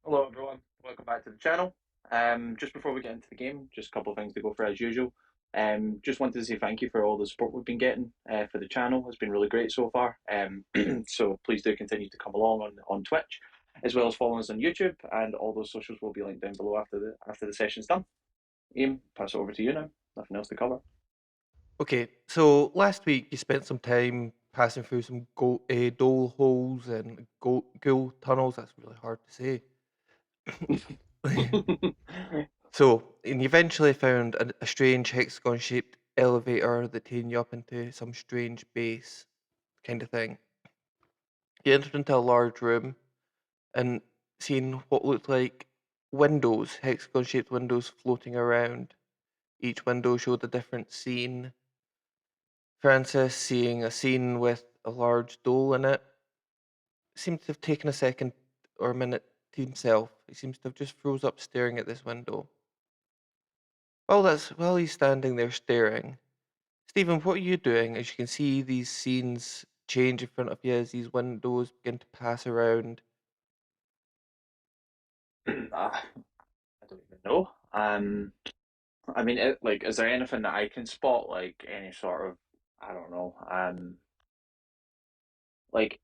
Hello everyone, welcome back to the channel. Just before we get into the game, just a couple of things to go for as usual. Just wanted to say thank you for all the support we've been getting for the channel. It's been really great so far. So please do continue to come along on Twitch, as well as following us on YouTube, and all those socials will be linked down below after the session's done. Ian, pass it over to you now. Nothing else to cover. Okay, so last week you spent some time passing through some dole holes and ghoul tunnels. That's really hard to say. And you eventually found a strange hexagon-shaped elevator that taken you up into some strange base kind of thing. You entered into a large room and seen what looked like windows, hexagon-shaped windows floating around. Each window showed a different scene. Francis, seeing a scene with a large doll in it, seemed to have taken a second or a minute to himself. He seems to have just froze up staring at this window. While he's standing there staring, Stephen, what are you doing? As you can see these scenes change in front of you as these windows begin to pass around. I don't even know. I mean, is there anything that I can spot, like any sort of, I don't know, like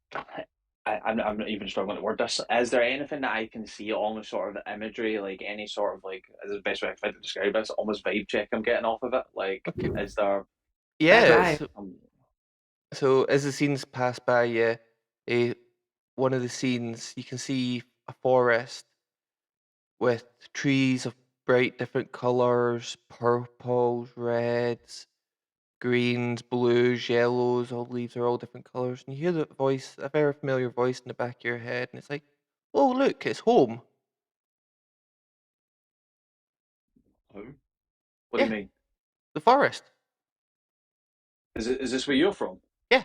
I'm not even struggling to word this. Is there anything that I can see, almost sort of imagery, like any sort of like, is the best way I can find to describe it? It's almost vibe check I'm getting off of it. Like, Okay. is there? That's Yeah, right. so as the scenes pass by you, eh, one of the scenes you can see a forest with trees of bright different colors, purples, reds, greens, blues, yellows, all the leaves are all different colors. And you hear the voice, a very familiar voice in the back of your head, and it's like, oh, look, it's home. Who? What do you Yeah, mean? the forest. Is this where you're from? Yeah,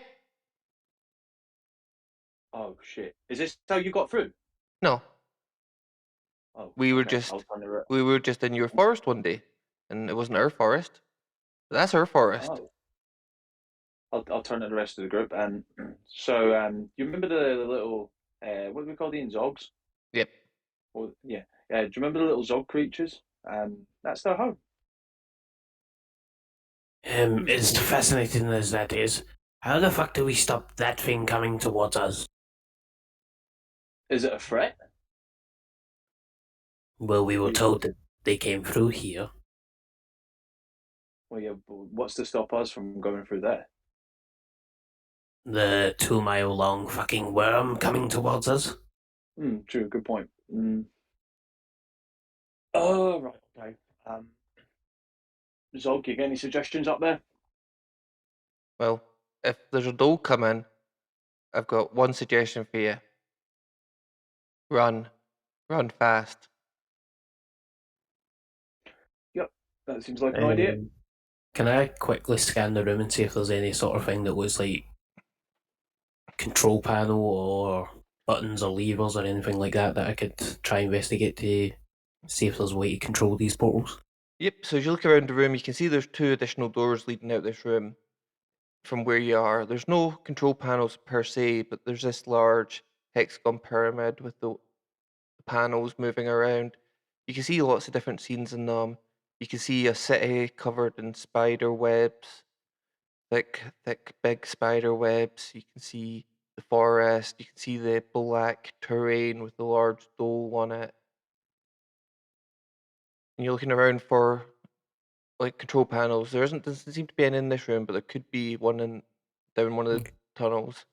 Oh shit! Is this how you got through? no, Oh, we were okay. just, we were just in your forest one day, and it wasn't our forest. But that's our forest. Oh, I'll turn to the rest of the group. And so, you remember the little, what do we call these zogs? Yep. Well, yeah, yeah. Do you remember the little zog creatures? That's their home. As fascinating as that is, how the fuck do we stop that thing coming towards us? Is it a threat? Well, we were We, told that they came through here. well, yeah. But what's to stop us from going through there? The 2 mile long fucking worm coming towards us. True. Good point. Oh, right. Okay. Um, Zog, you got any suggestions up there? Well, if there's a doll coming, I've got one suggestion for you. Run. Run fast. Yep. That seems like an idea. Um, can I quickly scan the room and see if there's any sort of thing that looks like control panel or buttons or levers or anything like that I could try investigate to see if there's a way to control these portals? Yep, so as you look around the room, you can see there's two additional doors leading out this room from where you are. There's no control panels per se, but there's this large hexagon pyramid with the panels moving around. You can see lots of different scenes in them. You can see a city covered in spider webs, thick, big spider webs. You can see the forest. You can see the black terrain with the large dole on it. And you're looking around for like control panels. Doesn't seem to be any in this room, but there could be one in down one of the tunnels.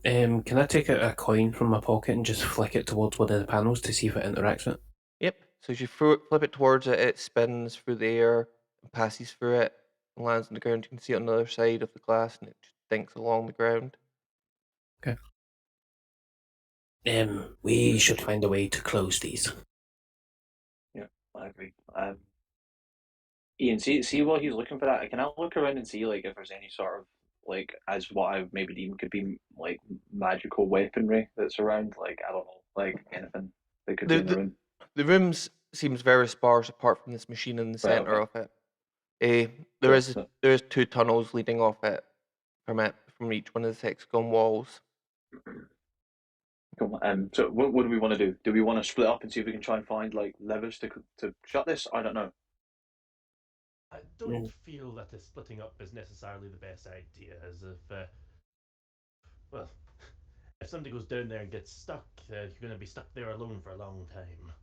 Can I take out a coin from my pocket and just flick it towards one of the panels to see if it interacts with it? Yep. So as you flip it towards it, it spins through the air and passes through it and lands on the ground. You can see it on the other side of the glass, and it just dinks along the ground. Okay. We should find a way to close these. Yeah, I agree. Ian, see while he's looking for that, can I look around and see like if there's any sort of like as what I maybe deem could be like magical weaponry that's around? Like I don't know, like anything that could be The in the the, room. the rooms seems very sparse apart from this machine in the Right. center Okay. of it. Eh, Cool. So, there is two tunnels leading off it from each one of the hexagon walls. Cool. So what do we want to do? Do we want to split up and see if we can try and find like levers to shut this? I don't know. I don't feel that the splitting up is necessarily the best idea, as well, if somebody goes down there and gets stuck, you're going to be stuck there alone for a long time.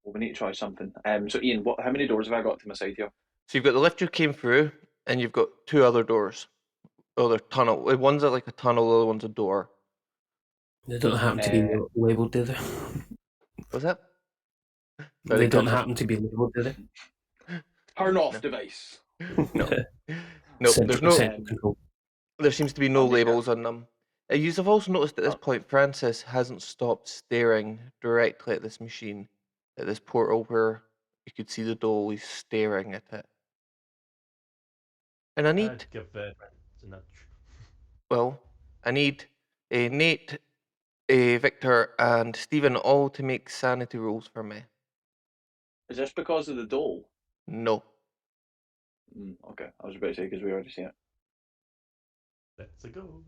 Well, we need to try something. So Ian, how many doors have I got to my side here? So you've got the lift you came through, and you've got two other doors. Oh, they're tunnel. One's like a tunnel, the other one's a door. They don't happen to be labelled, do they? What's that? They don't happen to be labelled, do they? Turn off device. No. No, there's no. Central control. There seems to be no I'll make labels on them. You have also noticed at this point, Francis hasn't stopped staring directly at this machine, at this portal where you could see the doll. He's staring at it. And I need, I'd give a nudge. well, I need Nate, Victor, and Stephen all to make sanity rolls for me. Is this because of the doll? No. Okay, I was about to say because we already seen it. Let's go.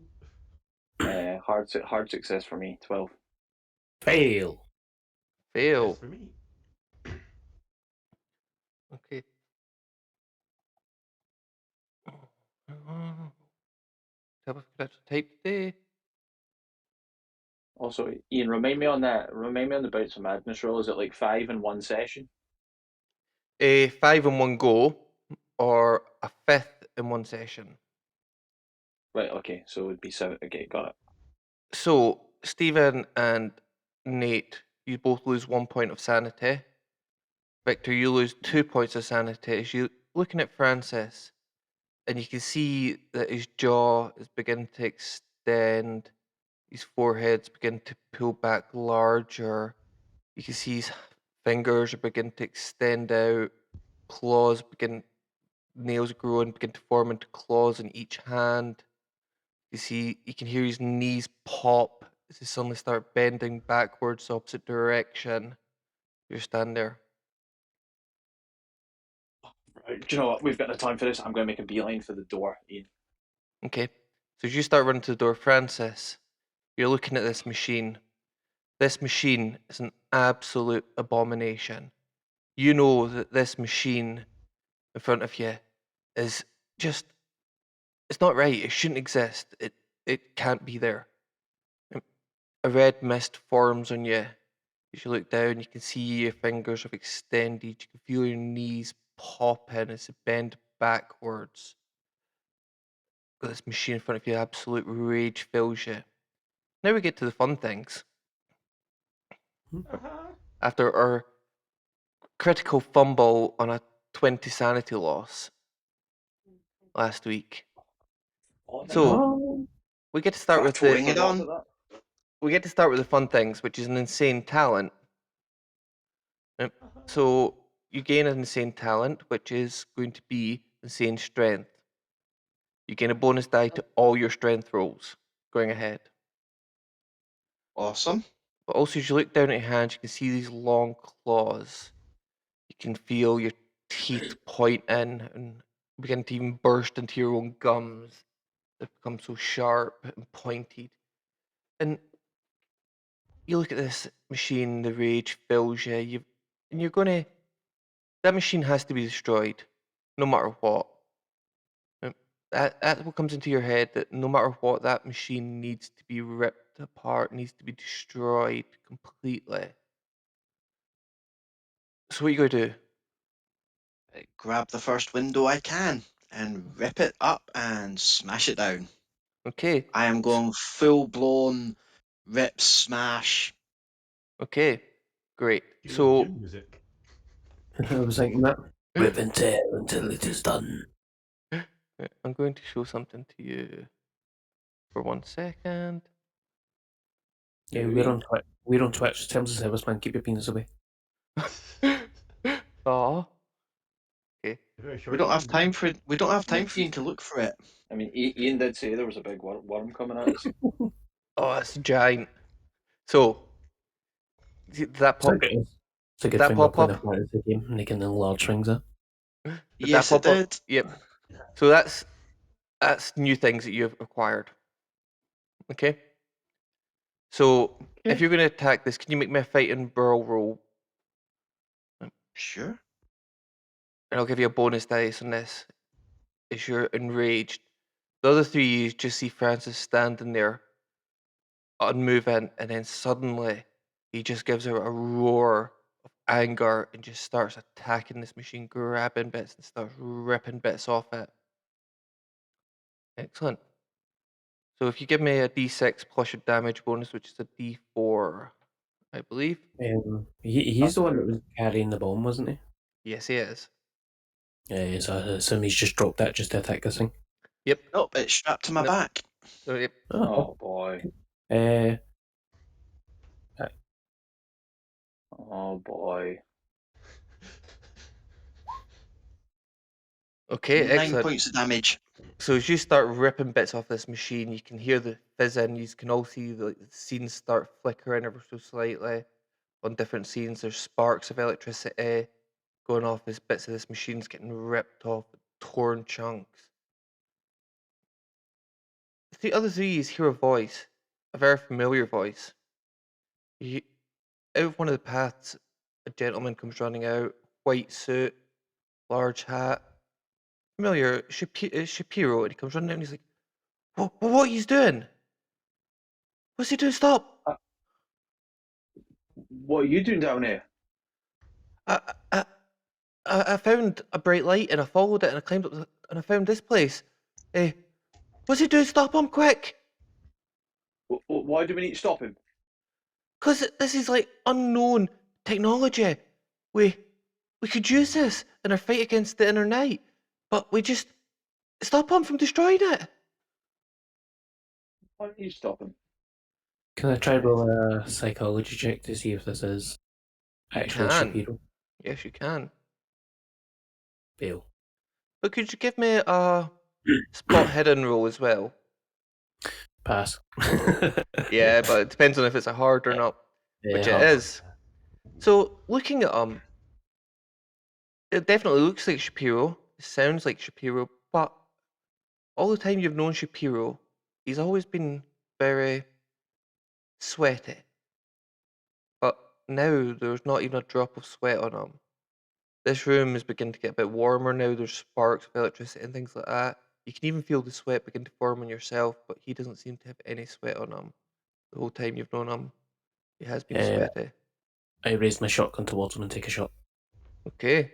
Hard success for me. 12. Fail. Fail. Yes, for me. Okay. Have a type today. Also, Ian, remind me on the Bouts of Madness roll. Is it like 5 in one session? 5 in one go, or a 5th in one session. Right. Okay. So it would be 7. Okay, got it. So Stephen and Nate, you both lose 1 point of sanity. Victor, you lose 2 points of sanity. As you looking at Francis, and you can see that his jaw is beginning to extend, his forehead's beginning to pull back larger. You can see his fingers are beginning to extend out, nails grow and begin to form into claws in each hand. You can hear his knees pop as he suddenly start bending backwards, opposite direction. You're standing there. Right. Do you know what? We've got no time for this. I'm going to make a beeline for the door, Ian. Okay. So as you start running to the door, Francis, you're looking at this machine. This machine is an absolute abomination. You know that this machine in front of you is just, it's not right. It shouldn't exist. It can't be there. A red mist forms on you. As you look down, you can see your fingers have extended. You can feel your knees popping as you bend backwards. Got this machine in front of you, absolute rage fills you. Now we get to the fun things. After our critical fumble on a 20 sanity loss last week. So we get to start with we get to start with the fun things, which is an insane talent. So you gain an insane talent, which is going to be insane strength. You gain a bonus die to all your strength rolls going ahead. Awesome. But also, as you look down at your hands, you can see these long claws. You can feel your teeth point in and begin to even burst into your own gums. They've become so sharp and pointed. And you look at this machine, the rage fills you, and you're going to... That machine has to be destroyed, no matter what. That's what comes into your head, that no matter what, that machine needs to be ripped apart, needs to be destroyed completely. So what are you going to do? Grab the first window I can and rip it up and smash it down. Okay. I am going full-blown rip smash. Okay, great. Cue So Doom music. I was thinking that. Rip and tear until it is done. I'm going to show something to you for 1 second. Yeah, we're on Twitch. Terms of service, man. Keep your penis away. Aw. Okay. We don't have time for you to look for it. I mean, Ian did say there was a big worm coming at us. Oh, it's giant. So, did that pop? It's a good that thing we're pop playing a up? fantasy game and they can enlarge things up. Yes, it did. Yep. So that's new things that you've acquired. Okay. So if Okay. you're going to attack this, can you make me a fight and brawl roll? Sure. And I'll give you a bonus dice on this if you're enraged. The other three, you just see Francis standing there, unmoving, and then suddenly he just gives out a roar of anger and just starts attacking this machine, grabbing bits and starts ripping bits off it. Excellent. So if you give me a d6 plus your damage bonus, which is a d4, I believe. He's the one that was carrying the bomb, wasn't he? Yes, he is. Yeah, so I assume he's just dropped that just to attack this thing. Yep. Nope, it's strapped to my Nope. back. So, yep. Oh boy. Uh, Oh boy. Okay, 9 excellent. points of damage. So as you start ripping bits off this machine, you can hear the fizzing. You can all see the scenes start flickering ever so slightly on different scenes. There's sparks of electricity going off as bits of this machine's getting ripped off, torn chunks. The other three is hear a voice, a very familiar voice. You, out of one of the paths, a gentleman comes running out, white suit, large hat, familiar, Shapiro, and he comes running out and he's like, what are you doing? What's he doing? Stop! What are you doing down here? I, I, I found a bright light and I followed it and I climbed up and I found this place. What's he doing? Stop him, quick! Why do we need to stop him? Because this is like unknown technology. We could use this in our fight against the inner night, but we just stop him from destroying it. Why don't you stop him? can I try roll a psychology check to see if this is actually can. Shapiro? Yes, you can. Fail. But could you give me a spot hidden roll as well? Pass. Yeah, but it depends on if it's a hard or not, which it hard. is. So looking at him, it definitely looks like Shapiro. It sounds like Shapiro, but all the time you've known Shapiro, he's always been very sweaty. But now there's not even a drop of sweat on him. This room is beginning to get a bit warmer now. There's sparks of electricity and things like that. You can even feel the sweat begin to form on yourself, but he doesn't seem to have any sweat on him. The whole time you've known him, he has been sweaty. I raise my shotgun towards him and take a shot. Okay.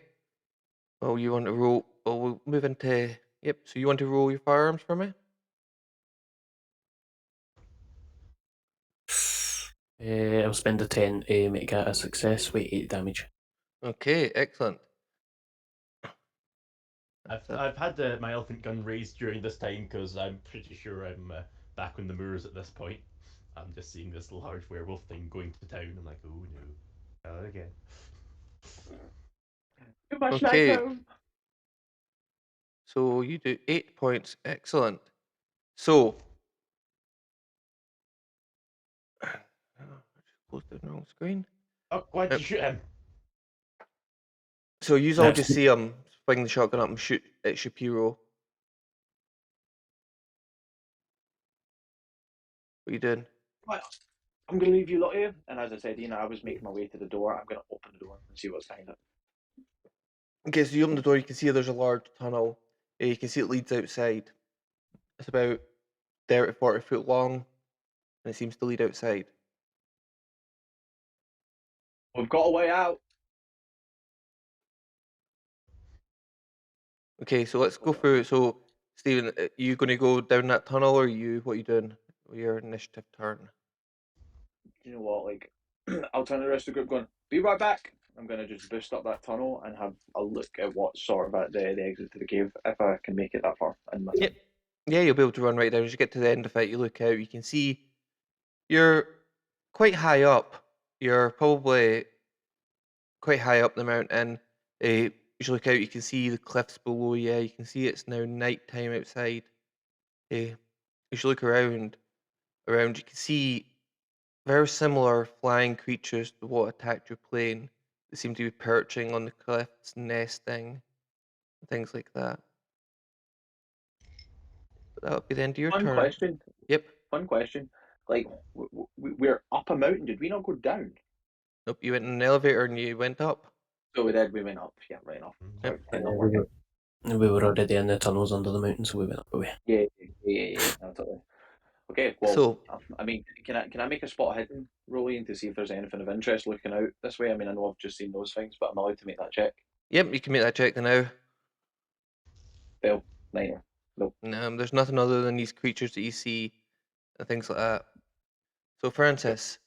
Well, you want to roll. Well, we'll move into. Yep. So you want to roll your firearms for me? I'll spend a 10 to make that a success with 8 damage. Okay. Excellent. I've had my elephant gun raised during this time because I'm pretty sure I'm back on the moors at this point. I'm just seeing this large werewolf thing going to town. I'm like, oh no, not again. Get my Okay. knife out. So you do 8 points. Excellent. So. Close the wrong screen. Oh, why'd you shoot him? So you all just see him swing the shotgun up and shoot at Shapiro. What are you doing? Right, I'm going to leave you lot here. And as I said, I was making my way to the door. I'm going to open the door and see what's behind it. Okay, so you open the door, you can see there's a large tunnel. You can see it leads outside. It's about 30 to 40 foot long, and it seems to lead outside. We've got a way out. Okay, so let's go through. So, Stephen, you going to go down that tunnel, or what are you doing with your initiative turn? You know what? Like, I'll turn to the rest of the group going, be right back. I'm going to just boost up that tunnel and have a look at what's sort of at the exit to the cave, if I can make it that far. Yep. Yeah, you'll be able to run right down. As you get to the end of it, you look out, you can see you're quite high up. You're probably quite high up the mountain. As you look out, you can see the cliffs below you. You can see it's now night time outside. As you look around, you can see very similar flying creatures to what attacked your plane. They seem to be perching on the cliffs, nesting, and things like that. But that would be the end of your Fun turn. question. Yep. Fun question. Like we're up a mountain. Did we not go down? Nope, you went in an elevator and you went up. So we did. We went up. Yeah, right enough. Sorry, Yep. head not we working. we were already in the tunnels under the mountain, so we went up away. Yeah. No, totally. Okay, well, So, I mean, can I make a spot hidden rolling to see if there's anything of interest looking out this way? I mean, I know I've just seen those things, but I'm allowed to make that check. yep, you can make that check now. Fail. Neither. Nope. There's nothing other than these creatures that you see and things like that. So, Francis,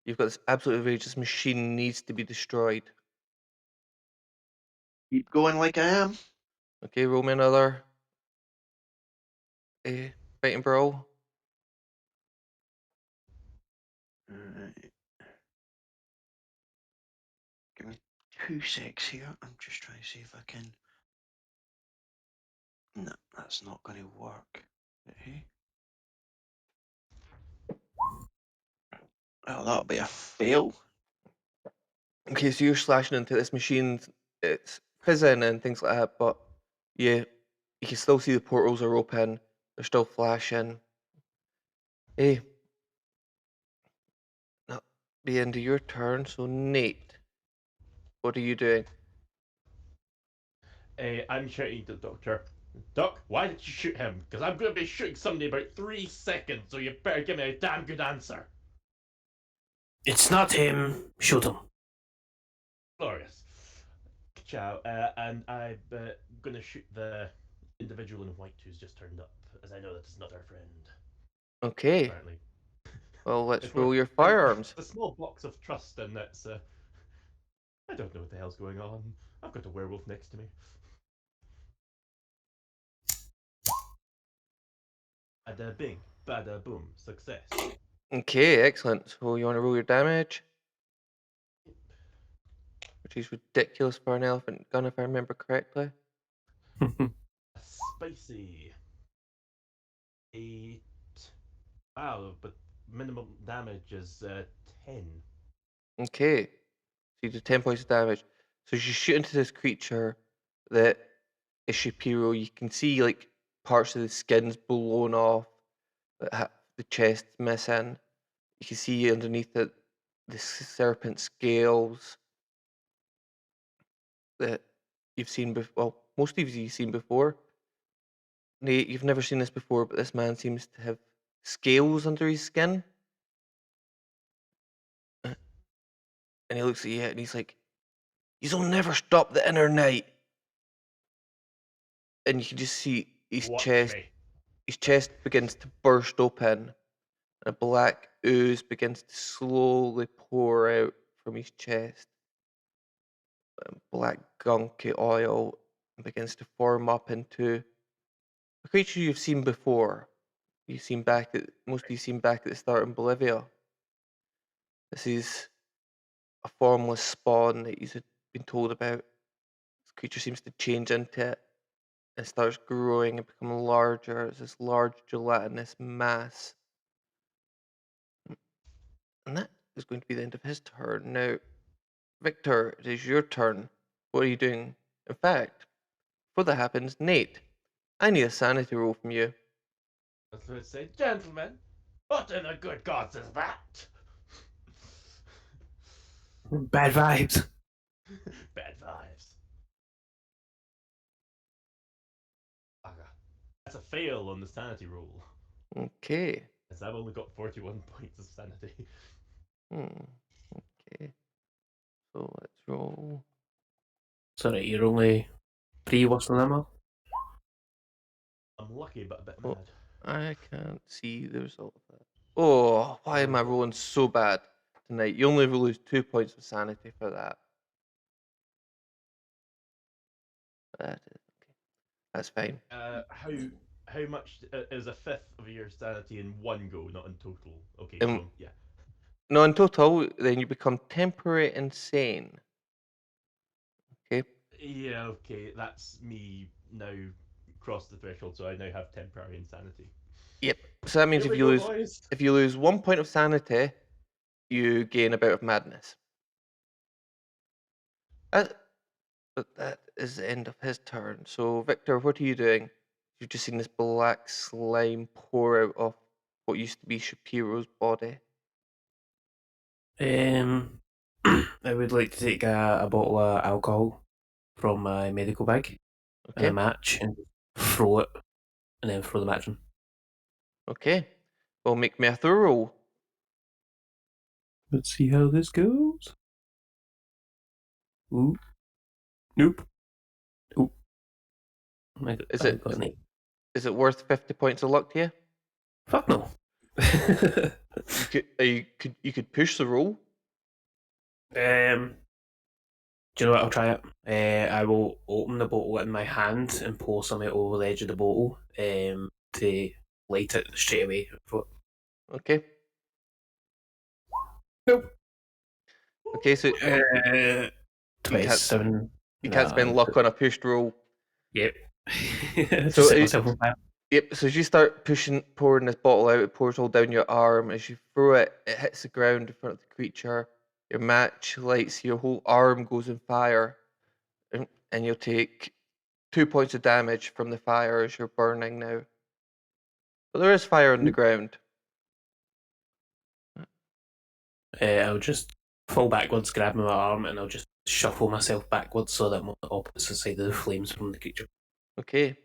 you've got this absolutely outrageous machine needs to be destroyed. Keep going like I am. Okay, roll me another fighting brawl. Alright. Give me 2 secs here. I'm just trying to see if I can. No, that's not going to work. Okay. Oh, that'll be a fail. Okay, so you're slashing into this machine. It's fizzing and things like that, but you can still see the portals are open. They're still flashing. Hey, that'll be the end of your turn. So Nate, what are you doing? I'm shouting to the doctor. Doc, why did you shoot him? Because I'm going to be shooting somebody in about 3 seconds, so you better give me a damn good answer. It's not him. Shoot him. Glorious. Ciao. And I'm going to shoot the individual in white who's just turned up, as I know that is not our friend. Okay, Apparently. well let's If we're- roll your firearms. A small box of trust, and that's. I don't know what the hell's going on. I've got a werewolf next to me. Bada bing, bada boom, success. Okay, excellent. So you want to roll your damage, which is ridiculous for an elephant gun, if I remember correctly. Spicy. 8. Wow, but minimum damage is 10. Okay, so you do 10 points of damage. So as you shoot into this creature that is Shapiro, you can see like parts of the skin's blown off, the chest's missing. You can see underneath it the serpent scales that you've seen before. Well, most of you've seen before. Nate, you've never seen this before, but this man seems to have scales under his skin. And he looks at you and he's like, "You'll never stop the inner night." And you can just see his Watch chest. me. His chest begins to burst open, and a black ooze begins to slowly pour out from his chest. Black gunky oil begins to form up into a creature you've seen before. Most of you seen back at the start in Bolivia. This is a formless spawn that you've been told about. This creature seems to change into it and starts growing and becoming larger. It's this large gelatinous mass. And that is going to be the end of his turn. Now, Victor, it is your turn. What are you doing? In fact, before that happens, Nate, I need a sanity roll from you. That's what I say. Gentlemen, what in the good gods is that? Bad vibes. Bad vibes. That's a fail on the sanity roll, Okay. as I've only got 41 points of sanity. Okay. So let's roll. Sorry, you're only 3 worse than them all? I'm lucky, but a bit Oh. mad. I can't see the result of that. Oh, why am I rolling so bad tonight? You only lose 2 points of sanity for that. That is okay. That's fine. How much is a fifth of your sanity in one go, not in total? Okay, Um, so yeah. No, in total, then you become temporary insane. Okay. Yeah, okay, that's me now crossed the threshold, so I now have temporary insanity. Yep. So that means Here if we you go, lose boys. if you lose 1 point of sanity, you gain a bout of madness. But that is the end of his turn. So Victor, what are you doing? You've just seen this black slime pour out of what used to be Shapiro's body. I would like to take a bottle of alcohol from my medical bag and a Okay. match and throw it, and then throw the match in. Okay. Well, make me a throw roll. Let's see how this goes. Ooh. Nope. Ooh. I Is got it an 8. is it worth 50 points of luck to you? Fuck no. You could push the roll. Do you know what? I'll try it. I will open the bottle in my hand and pour some out over the edge of the bottle to light it straight away. Okay. Nope. Okay, so Uh, 27. you can't spend luck on a pushed roll. Yep. So Just set myself on fire. Yep, so as you start pouring this bottle out, it pours all down your arm. As you throw it, it hits the ground in front of the creature. Your match lights, your whole arm goes on fire, and you'll take 2 points of damage from the fire as you're burning now. But there is fire on the ground. I'll just fall backwards, grab my arm, and I'll just shuffle myself backwards so that I'm on the opposite side of the flames from the creature. Okay.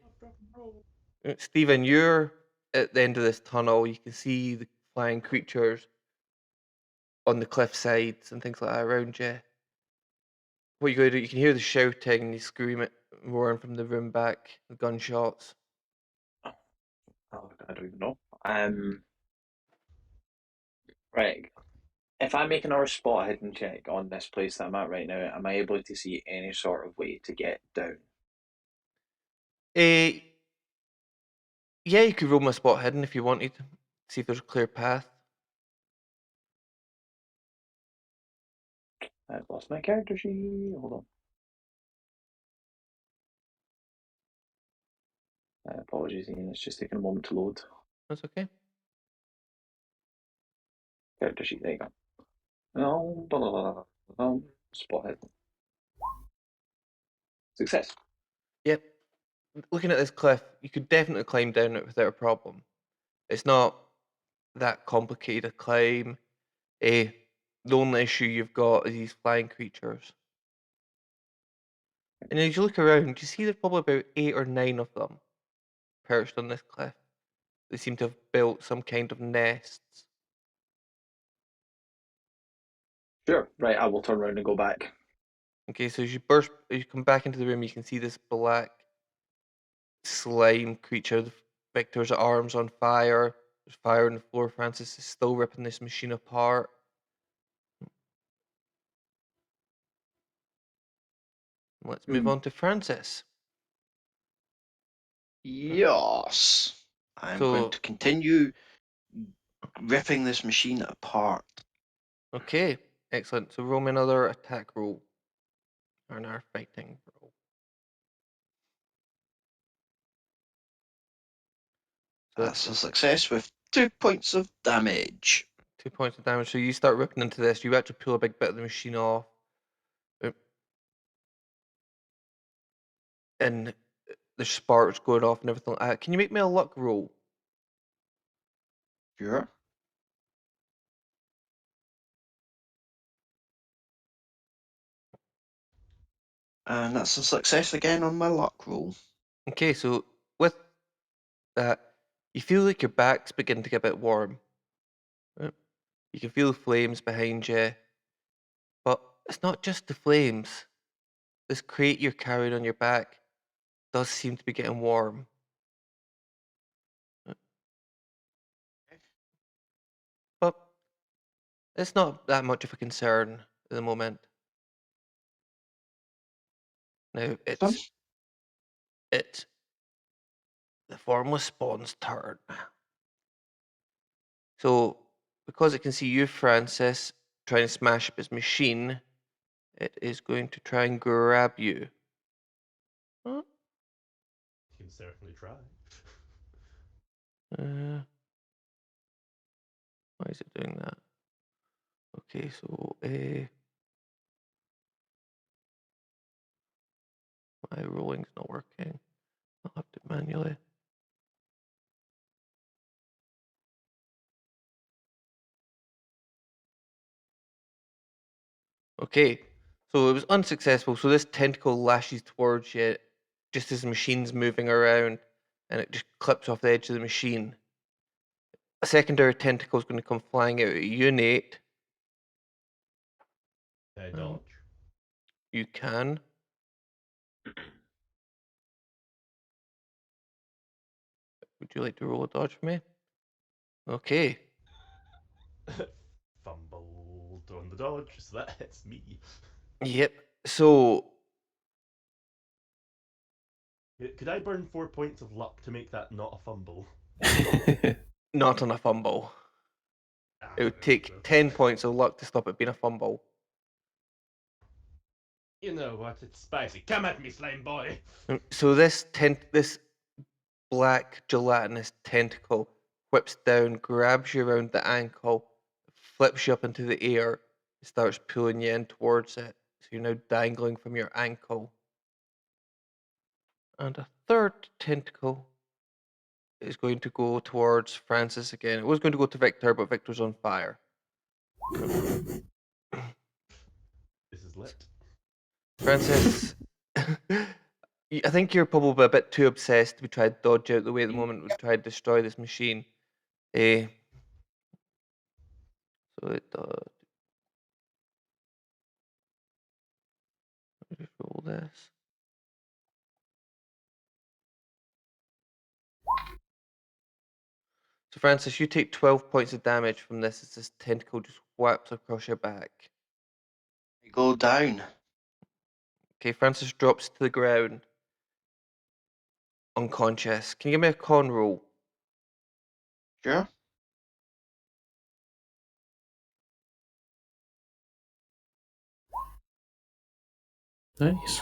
Stephen, you're at the end of this tunnel. You can see the flying creatures on the cliff sides and things like that around you. What you going to do? You can hear the shouting, the screaming, roaring from the room back, the gunshots. Oh, I don't even know. Right. If I make another spot hidden check on this place that I'm at right now, am I able to see any sort of way to get down? Eh, yeah, you could roll my spot hidden if you wanted. See if there's a clear path. I've lost my character sheet. Hold on. Apologies, Ian. It's just taking a moment to load. That's okay. Character sheet. There you go. No, blah, blah, blah, blah, blah. Spot hidden. Success. Yep. Looking at this cliff, you could definitely climb down it without a problem. It's not that complicated a climb. Eh, the only issue you've got is these flying creatures. And as you look around, you see there's probably about 8 or 9 of them perched on this cliff. They seem to have built some kind of nests. Sure. Right, I will turn around and go back. Okay, so as you come back into the room, you can see this black slime creature. Victor's arms on fire. There's fire on the floor. Francis is still ripping this machine apart. Let's move on to Francis. Yes. I'm going So, to continue ripping this machine apart. okay, excellent. So roll me another attack roll. Or another fighting roll. So That's a success with 2 points of damage. 2 points of damage. So you start ripping into this. You actually pull a big bit of the machine off. And there's sparks going off and everything like that. Can you make me a luck roll? Sure. And that's a success again on my luck roll. Okay, so with that, you feel like your back's beginning to get a bit warm. Right? You can feel the flames behind you. But it's not just the flames. This crate you're carrying on your back does seem to be getting warm. But it's not that much of a concern at the moment. Now Some- it's the formless spawn's turn. So because it can see you, Francis, trying to smash up his machine, it is going to try and grab you. Huh? You can certainly try. Why is it doing that? Okay, so my rolling's not working. I'll have to manually. Okay, so it was unsuccessful. So this tentacle lashes towards you just as the machine's moving around, and it just clips off the edge of the machine. A secondary tentacle is going to come flying out at you, Nate. Dodge. You can. Would you like to roll a dodge for me? Okay. Fumbled on the dodge, so that hits me. Yep. So Could I burn 4 points of luck to make that not a fumble? not on a fumble. It would take 10 points of luck to stop it being a fumble. You know what? It's spicy. Come at me, slime boy. So this black gelatinous tentacle whips down, grabs you around the ankle, flips you up into the air, and starts pulling you in towards it. So you're now dangling from your ankle. And a third tentacle is going to go towards Francis again. It was going to go to Victor, but Victor's on fire. This is lit. Francis, I think you're probably a bit too obsessed to try to dodge out the way at the moment. We try to destroy this machine. So it does. Let me just roll this. So Francis, you take 12 points of damage from this as this tentacle just whaps across your back. I go down. Okay, Francis drops to the ground, unconscious. Can you give me a con roll? Sure. Nice.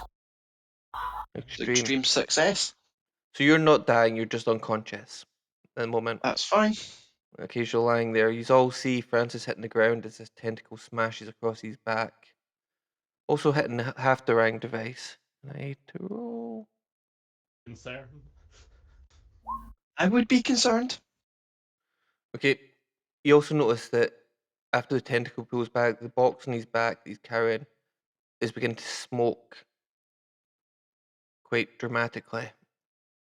Extreme success. So you're not dying, you're just unconscious at the moment. That's fine. Okay, so you're lying there. You all see Francis hitting the ground as this tentacle smashes across his back. Also hitting half the rang device. And I need to roll. Concern. I would be concerned. Okay, you also notice that after the tentacle pulls back, the box on his back that he's carrying is beginning to smoke quite dramatically.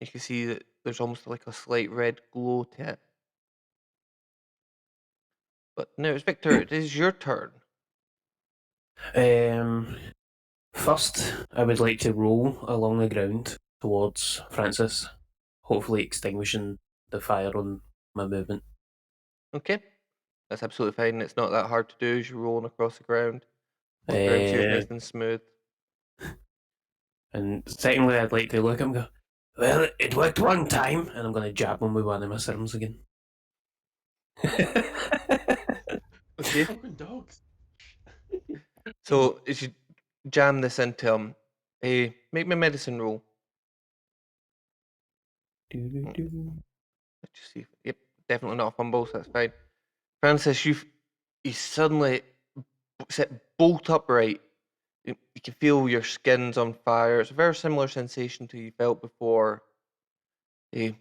You can see that there's almost like a slight red glow to it. But now it's Victor, it is your turn. First, I would like to roll along the ground towards Francis, hopefully extinguishing the fire on my movement. Okay, that's absolutely fine. It's not that hard to do as you're rolling across the ground. The ground's here nice and smooth. And secondly, I'd like to look at him and go, well, it worked one time, and I'm going to jab him with one of my serums again. Okay. Fucking dogs. So as you jam this into him, make me a medicine roll. Let's just see. Yep, definitely not a fumble, so that's fine. Francis, you suddenly sit bolt upright. You can feel your skin's on fire. It's a very similar sensation to you felt before. You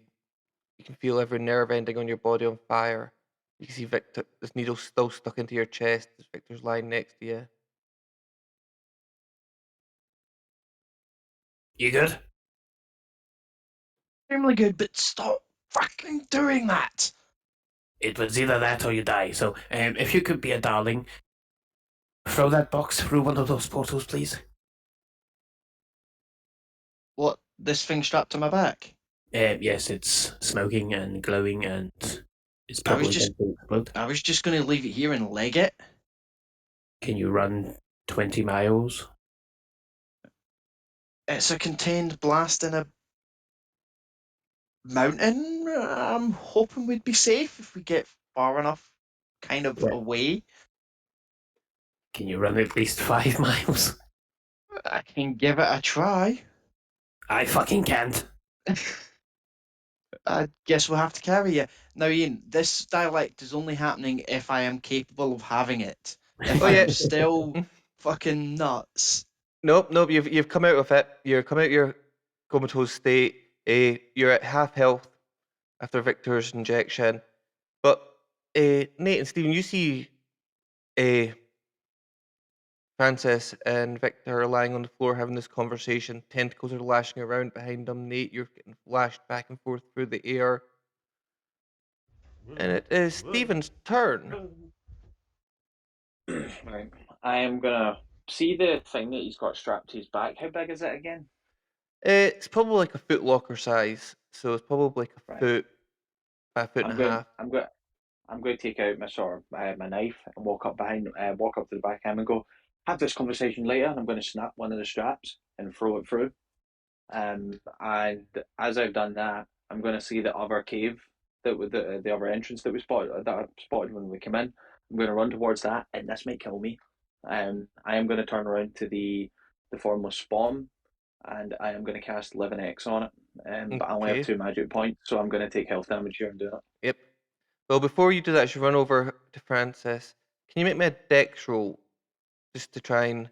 can feel every nerve ending on your body on fire. You can see Victor. This needle's still stuck into your chest as Victor's lying next to you. You good? Extremely good, but stop fucking doing that. It was either that or you die. So, if you could be a darling, throw that box through one of those portals, please. What? This thing strapped to my back? Yes, it's smoking and glowing, and it's I was probably just- going to explode. I was just going to leave it here and leg it. Can you run 20 miles? It's a contained blast in a mountain. I'm hoping we'd be safe if we get far enough kind of Yeah. away. Can you run at least 5 miles? I can give it a try. I fucking can't. I guess we'll have to carry you. Now, Ian, this dialect is only happening if I am capable of having it. If Oh, I yeah. am still fucking nuts. Nope. You've come out of it. You're come out of your comatose state. You're at half health after Victor's injection. But Nate and Stephen, you see Francis and Victor are lying on the floor having this conversation. Tentacles are lashing around behind them. Nate, you're getting lashed back and forth through the air. And it is Stephen's turn. Right. I am gonna see the thing that he's got strapped to his back. How big is it again? It's probably like a foot locker size. So it's probably like a Right. foot by a foot and I'm a going. half. I'm going to take out my my knife and walk up to the back of him and go, have this conversation later. And I'm going to snap one of the straps and throw it through. And as I've done that, I'm going to see the other cave the other entrance that I spotted when we came in. I'm going to run towards that, and this might kill me. I am going to turn around to the formless spawn, and I am going to cast Live and X on it. But I only have Okay. 2 magic points, so I'm going to take health damage here and do it. Yep. Well, before you do that, you should run over to Francis. Can you make me a dex roll just to try and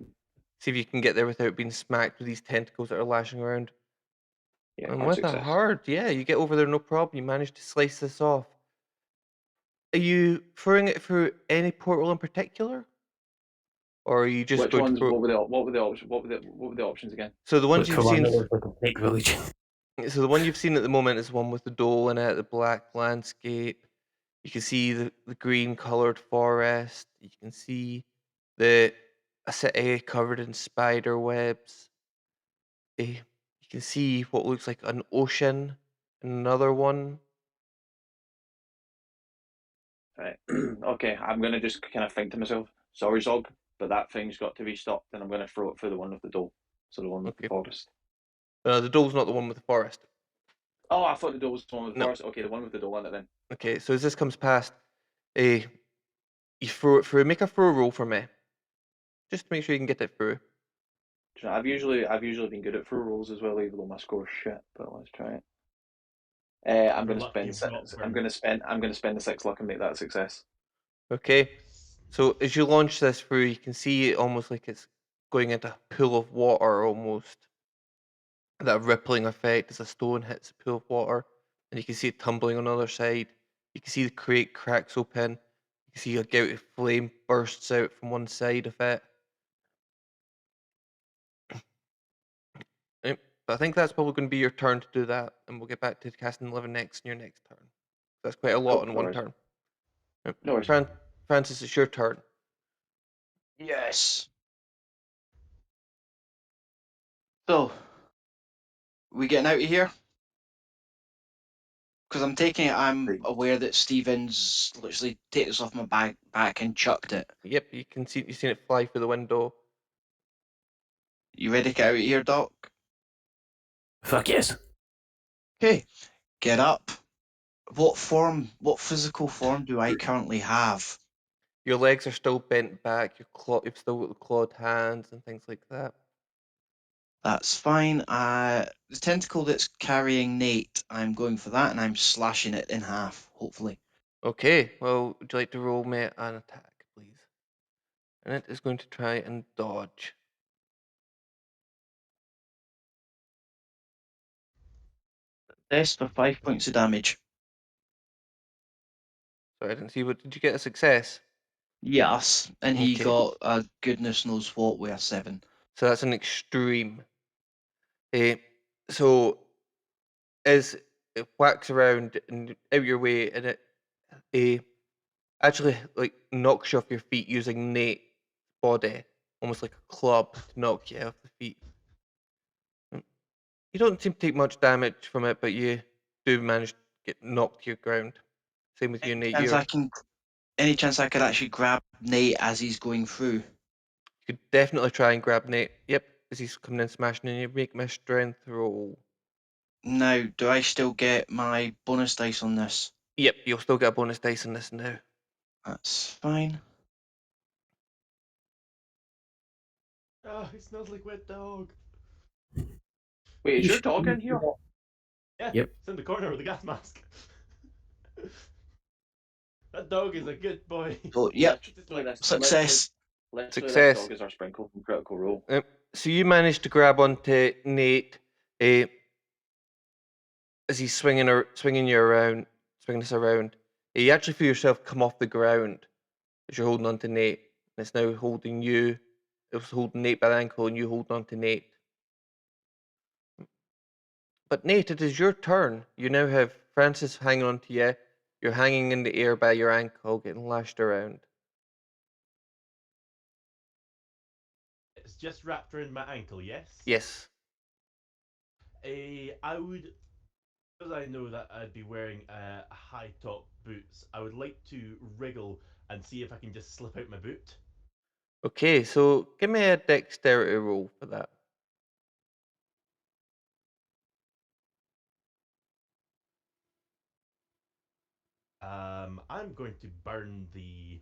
see if you can get there without being smacked with these tentacles that are lashing around? Yeah, And hard with a success. hard, yeah, you get over there no problem. You manage to slice this off. Are you throwing it through any portal in particular? Or are you just Which going to ones? throw? What were the options? What were the options again? So the ones Look you've for one seen. that looks like a fake village. So the one you've seen at the moment is one with the dole in it, the black landscape. You can see the green coloured forest. You can see a city covered in spider webs. You can see what looks like an ocean in another one. Right. Okay, I'm gonna just kind of think to myself, sorry, Zog, but that thing's got to be stopped, and I'm gonna throw it through the one with the door, so the one with the Okay. forest. The dole's not the one with the forest. Oh, I thought the door was the one with the No. forest. Okay, the one with the door on it then. Okay, so as this comes past, you throw it through. Make a throw roll for me, just to make sure you can get it through. Do you know, I've usually been good at throw rolls as well, even though my score's shit. But let's try it. I'm Your gonna luck spend you've six. got I'm gonna spend the 6 luck and make that a success. Okay. So as you launch this through, you can see it almost like it's going into a pool of water almost. That rippling effect as a stone hits a pool of water, and you can see it tumbling on the other side. You can see the crate cracks open. You can see a gout of flame bursts out from one side of it. Yep. But I think that's probably going to be your turn to do that, and we'll get back to casting 11 next in your next turn. That's quite a lot Cool, in no one worries. turn. Yep. No worries. Francis, it's your turn. Yes. So, we getting out of here? Because I'm taking it, I'm aware that Stevens literally takes us off my back and chucked it. Yep, you've seen it fly through the window. You ready to get out of here, Doc? Fuck yes. Okay, get up. What physical form do I currently have? Your legs are still bent back. You've still got the clawed hands and things like that. That's fine. The tentacle that's carrying Nate, I'm going for that, and I'm slashing it in half, hopefully. Okay, well, would you like to roll me an attack, please? And it is going to try and dodge. This for 5 points of damage. Sorry, I didn't see. What did you get? A success? Yes, and he Okay. got a goodness knows what with a 7. So that's an extreme. So as it whacks around and out your way, and it actually like knocks you off your feet using Nate's body, almost like a club to knock you off the feet. You don't seem to take much damage from it, but you do manage to get knocked to your ground. Same with you, Nate. Any chance I could actually grab Nate as he's going through? You could definitely try and grab Nate. Yep, as he's coming in smashing, and you make my strength roll. Now, do I still get my bonus dice on this? Yep, you'll still get a bonus dice on this now. That's fine. Oh, it smells like wet dog. Wait, is your dog in here? Yeah, Yep. it's in the corner with the gas mask. That dog is a good boy. So, yep, Literally this- success. Literally, Success. This dog is our sprinkle from Critical Role. So you manage to grab onto Nate as he's swinging you around, swinging us around. You actually feel yourself come off the ground as you're holding onto Nate, and it's now holding you it was holding Nate by the ankle and you holding on to Nate. But Nate, it is your turn. You now have Francis hanging on to you. You're hanging in the air by your ankle, getting lashed around. It's just wrapped around my ankle, yes? Yes. I would, because I know that I'd be wearing high top boots, I would like to wriggle and see if I can just slip out my boot. Okay, so give me a dexterity roll for that. I'm going to burn the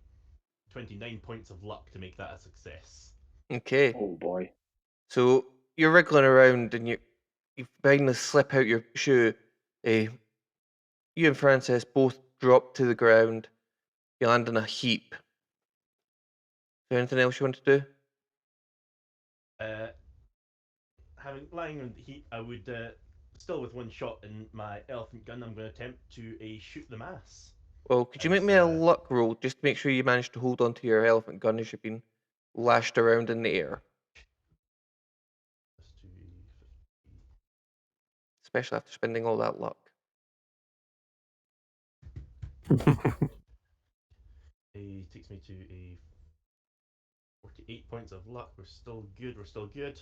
29 points of luck to make that a success. Okay. Oh boy. So you're wriggling around and you finally slip out your shoe. You and Francis both drop to the ground. You land in a heap. Is there anything else you want to do? Having lying on the heat, I would still with one shot in my elephant gun. I'm going to attempt to shoot the mass. Well, could you make me a luck roll just to make sure you manage to hold on to your elephant gun as you've been lashed around in the air? Especially after spending all that luck. It takes me to a 48 points of luck. We're still good. We're still good.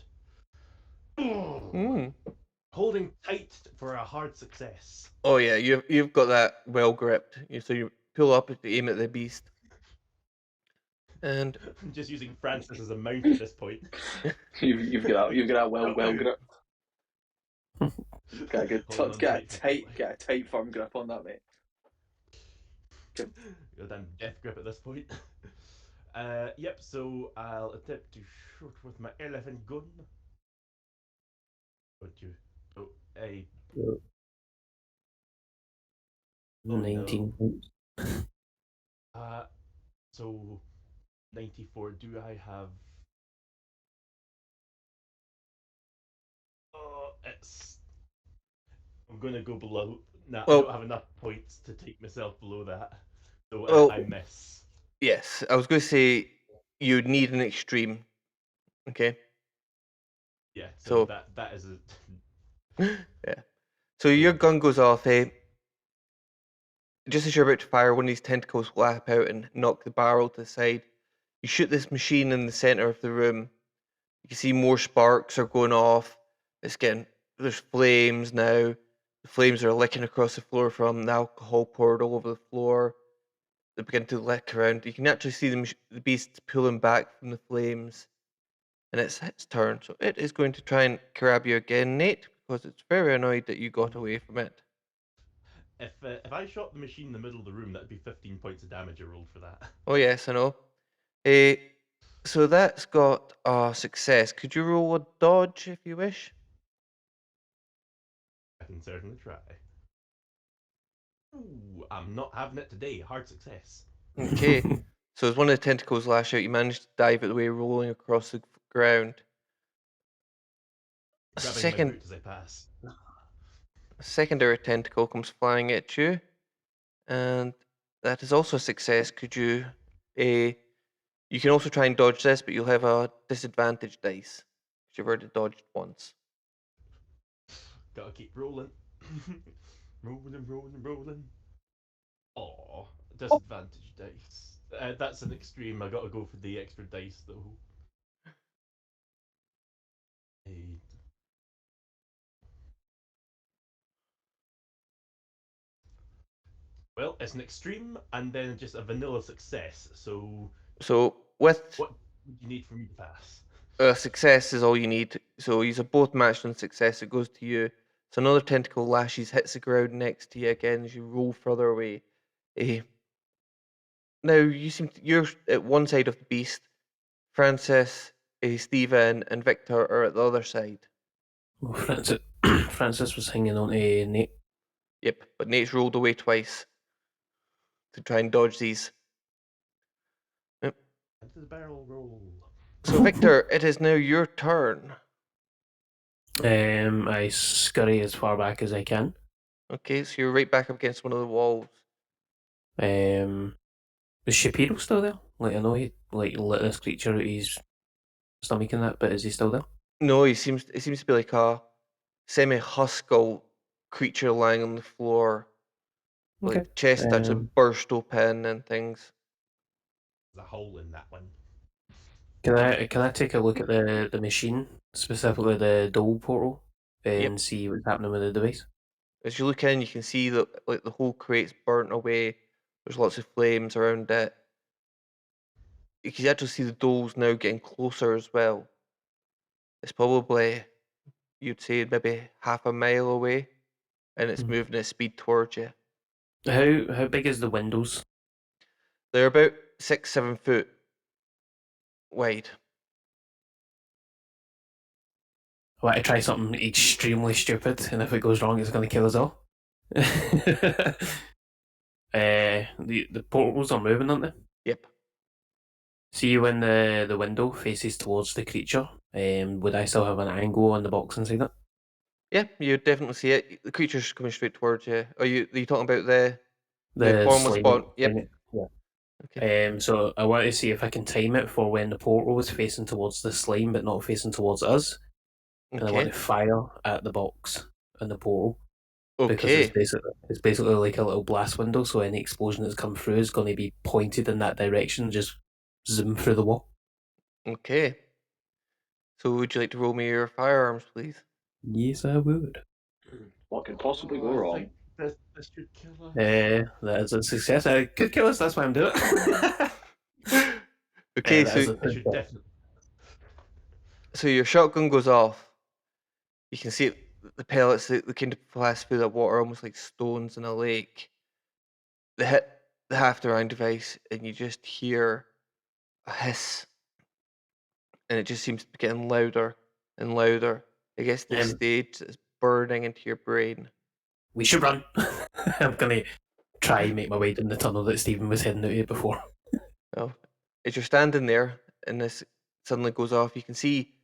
Holding tight for a hard success. Oh yeah, you've got that well gripped. So you pull up to aim at the beast. And I'm just using Francis as a mount at this point. you've got that well grip. Got a good get a tight firm grip on that, mate. Got a damn death grip at this point. Yep, so I'll attempt to shoot with my elephant gun. What you? Oh, a 19 points. So 94. Do I have? Oh, I'm gonna go below. Nah, I don't have enough points to take myself below that. So I miss. Yes, I was going to say you'd need an extreme. Okay. Yeah. So that is a. Yeah. So your gun goes off. Just as you're about to fire, one of these tentacles lap out and knock the barrel to the side. You shoot this machine in the center of the room. You can see more sparks are going off. There's flames now. The flames are licking across the floor from the alcohol poured all over the floor. They begin to lick around. You can actually see the beast pulling back from the flames. And it's its turn. So it is going to try and grab you again, Nate, because it's very annoyed that you got away from it. If I shot the machine in the middle of the room, that'd be 15 points of damage I rolled for that. Oh yes, I know. So that's got a success. Could you roll a dodge if you wish? I can certainly try. Ooh, I'm not having it today. Hard success. Okay. So as one of the tentacles lash out, you manage to dive out the way, rolling across the ground. Grabbing my boot as I pass. A secondary tentacle comes flying at you, and that is also a success. Could you? You can also try and dodge this, but you'll have a disadvantage dice. You've already dodged once. Gotta keep rolling. rolling. Oh, disadvantage dice. That's an extreme. I gotta go for the extra dice though. Well, it's an extreme and then just a vanilla success. So with what do you need for me to pass? Success is all you need. So these are both matched on success. It goes to you. So another tentacle lashes, hits the ground next to you again as you roll further away. Now you're at one side of the beast. Francis, Stephen, and Victor are at the other side. Well, Francis was hanging on to Nate. Yep, but Nate's rolled away twice to try and dodge these. Yep. Into the barrel roll. So Victor, it is now your turn. I scurry as far back as I can. Okay, so you're right back up against one of the walls. Is Shapiro still there? Like, I know he lit this creature out of his stomaching that, but is he still there? No, it seems to be like a semi-husky creature lying on the floor, Okay. like chest actually Um, burst open and things. There's a hole in that one. Can I take a look at the machine, specifically the Dole portal, and see what's happening with the device? As you look in, you can see that like the whole crate's burnt away. There's lots of flames around it. You can actually see the doles now getting closer as well. It's probably, you'd say, maybe half a mile away, and it's Hmm. moving at speed towards you. How big is the windows? They're about 6-7 foot wide. I want to try something extremely stupid, and if it goes wrong, it's going to kill us all. The portals are moving, aren't they? Yep. See when the window faces towards the creature, would I still have an angle on the box inside it? Yeah, you definitely see it. The creature's coming straight towards you. Are you talking about the The formless slime spawn? Yep. thing, yeah. Okay. So I want to see if I can time it for when the portal is facing towards the slime but not facing towards us. And I want Okay. to fire at the box and the portal. Because Okay. it's basically like a little blast window, so any explosion that's come through is going to be pointed in that direction, just zoom through the wall. Okay. So would you like to roll me your firearms, please? Yes, I would. What could possibly go I wrong? think this should kill us. That is a success. I could kill us, that's why I'm doing it. Okay, that is so a It should success. definitely. so your shotgun goes off. You can see the pellets that kind of pass through the water almost like stones in a lake. They hit the half-around device, and you just hear a hiss, and it just seems to be getting louder and louder. It gets to the Um, stage that it's burning into your brain. We should run. I'm going to try and make my way down the tunnel that Stephen was heading out of before. Well, as you're standing there and this suddenly goes off, you can see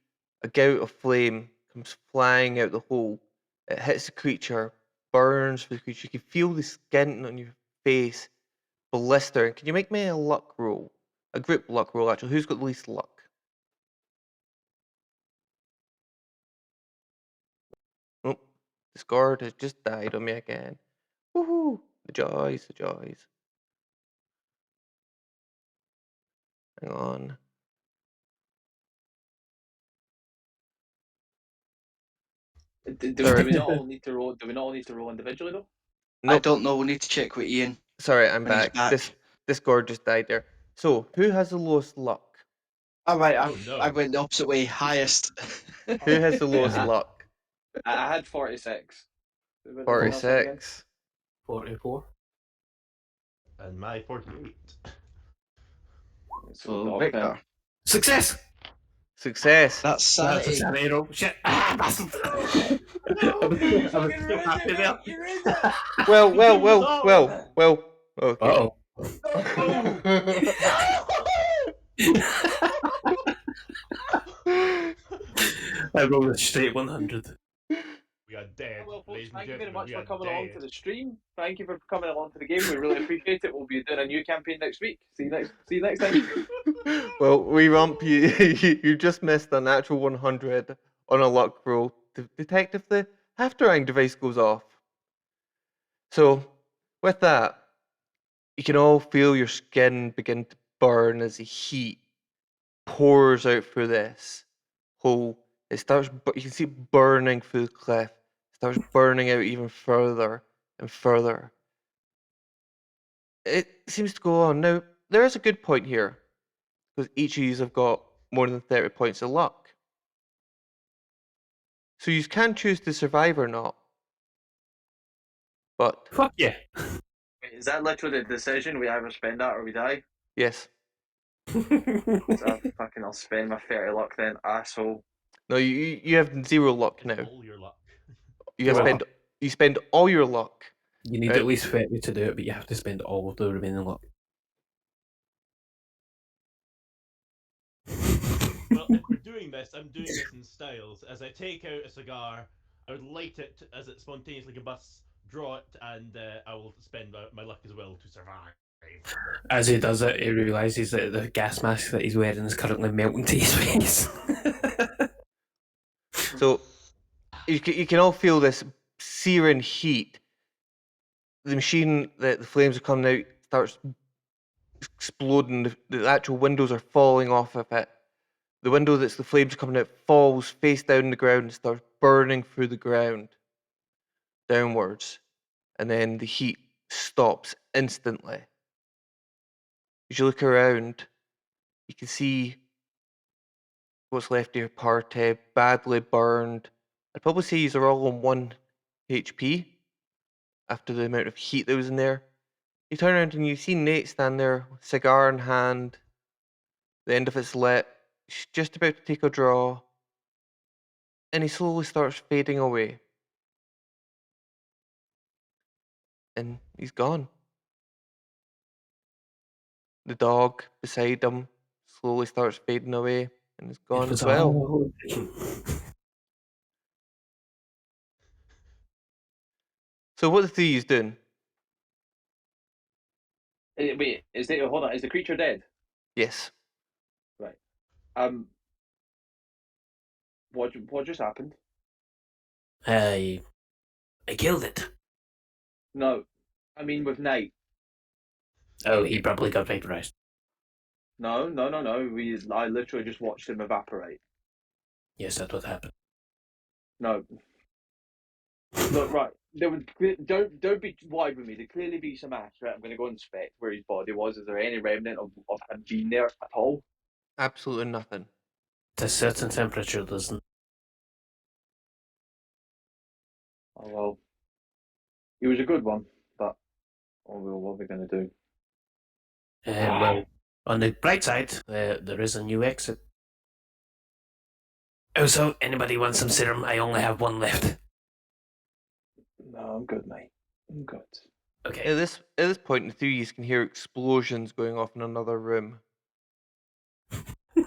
a gout of flame comes flying out the hole. It hits the creature, burns the creature. You can feel the skin on your face blister. Can you make me a luck roll? A group luck roll, actually. Who's got the least luck? Oh, Discord has just died on me again. Woohoo! The joys, the joys. Hang on. Do we not all need to roll? Do we not all need to roll individually though? I Nope. don't know. We'll need to check with Ian Sorry, I'm when he's back. back. Discord just died there. So, who has the lowest luck? All right, Oh, no. I went the opposite way. Highest. Who has the lowest Yeah. luck? I had 46. Would anyone else have again? 46. 44. And my 48. So So Victor. Success! Success. That's That's a sanity. sanity roll. Shit. Bastard. I was so happy there. Well. Okay. Uh-oh. I rolled a straight 100. We are dead. Well, folks, ladies and thank you very gentlemen, much we for are coming along dead. to the stream. Thank you for coming along to the game. We really appreciate it. We'll be doing a new campaign next week. See you next time. Well, we rump you. You just missed a natural 100 on a luck roll to detect if the half-terrain device goes off. So, with that, you can all feel your skin begin to burn as the heat pours out through this hole. It starts, you can see it burning through the cliff. It starts burning out even further and further. It seems to go on. Now, there is a good point here, because each of you have got more than 30 points of luck. So you can choose to survive or not. But, Fuck yeah. Wait, is that literally the decision? We either spend that or we die? yes. So I'll spend my 30 luck then, asshole. No, you have 0 luck now. All your luck. You spend all your luck. You need Right. at least 30 to do it, but you have to spend all of the remaining luck. Well, if we're doing this, I'm doing this in styles. As I take out a cigar, I would light it as it spontaneously combusts, draw it, and I will spend my luck as well to survive. As he does it, he realizes that the gas mask that he's wearing is currently melting to his face. So you can all feel this searing heat. The machine that the flames are coming out starts exploding. The actual windows are falling off of it. The window that's the flames are coming out falls face down on the ground and starts burning through the ground downwards. And then the heat stops instantly. As you look around, you can see what's left of your party badly burned. I'd probably say these are all on 1 HP after the amount of heat that was in there. You turn around and you see Nate stand there, cigar in hand. The end of it's lit. He's just about to take a draw. And he slowly starts fading away. And he's gone. The dog beside him slowly starts fading away and is gone as well. So what the three of you doing? Wait, hold on? Is the creature dead? Yes. Right. What just happened? I killed it. No, I mean with Knight. Oh, he probably got vaporized. No. I literally just watched him evaporate. Yes, that's what happened. No. Look, right. Don't be wide with me. There clearly be some ash. Right, I'm going to go inspect where his body was. Is there any remnant of him being there at all? Absolutely nothing. To a certain temperature, doesn't. Oh well. He was a good one, but oh well, what are we going to do? Well, on the bright side, there is a new exit. Also, anybody want some serum? I only have one left. No, I'm good, mate. I'm good. Okay. At this point, the three of you can hear explosions going off in another room.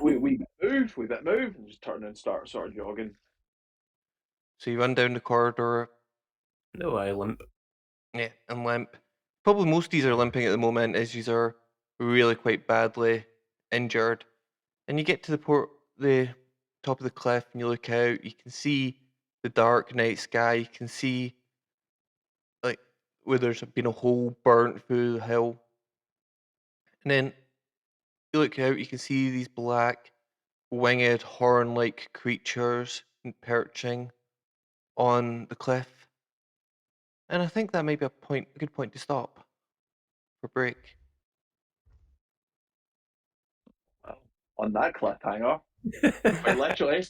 we move, and just turn and start sort of jogging. So you run down the corridor. No, I limp. Yeah, and limp. Probably most of these are limping at the moment, as these are really quite badly injured. And you get to the top of the cliff, and you look out. You can see the dark night sky. You can see like where there's been a hole burnt through the hill. And then you look out. You can see these black, winged, horn-like creatures perching on the cliff. And I think that might be a good point to stop for break. Well, on that cliffhanger, quite literally.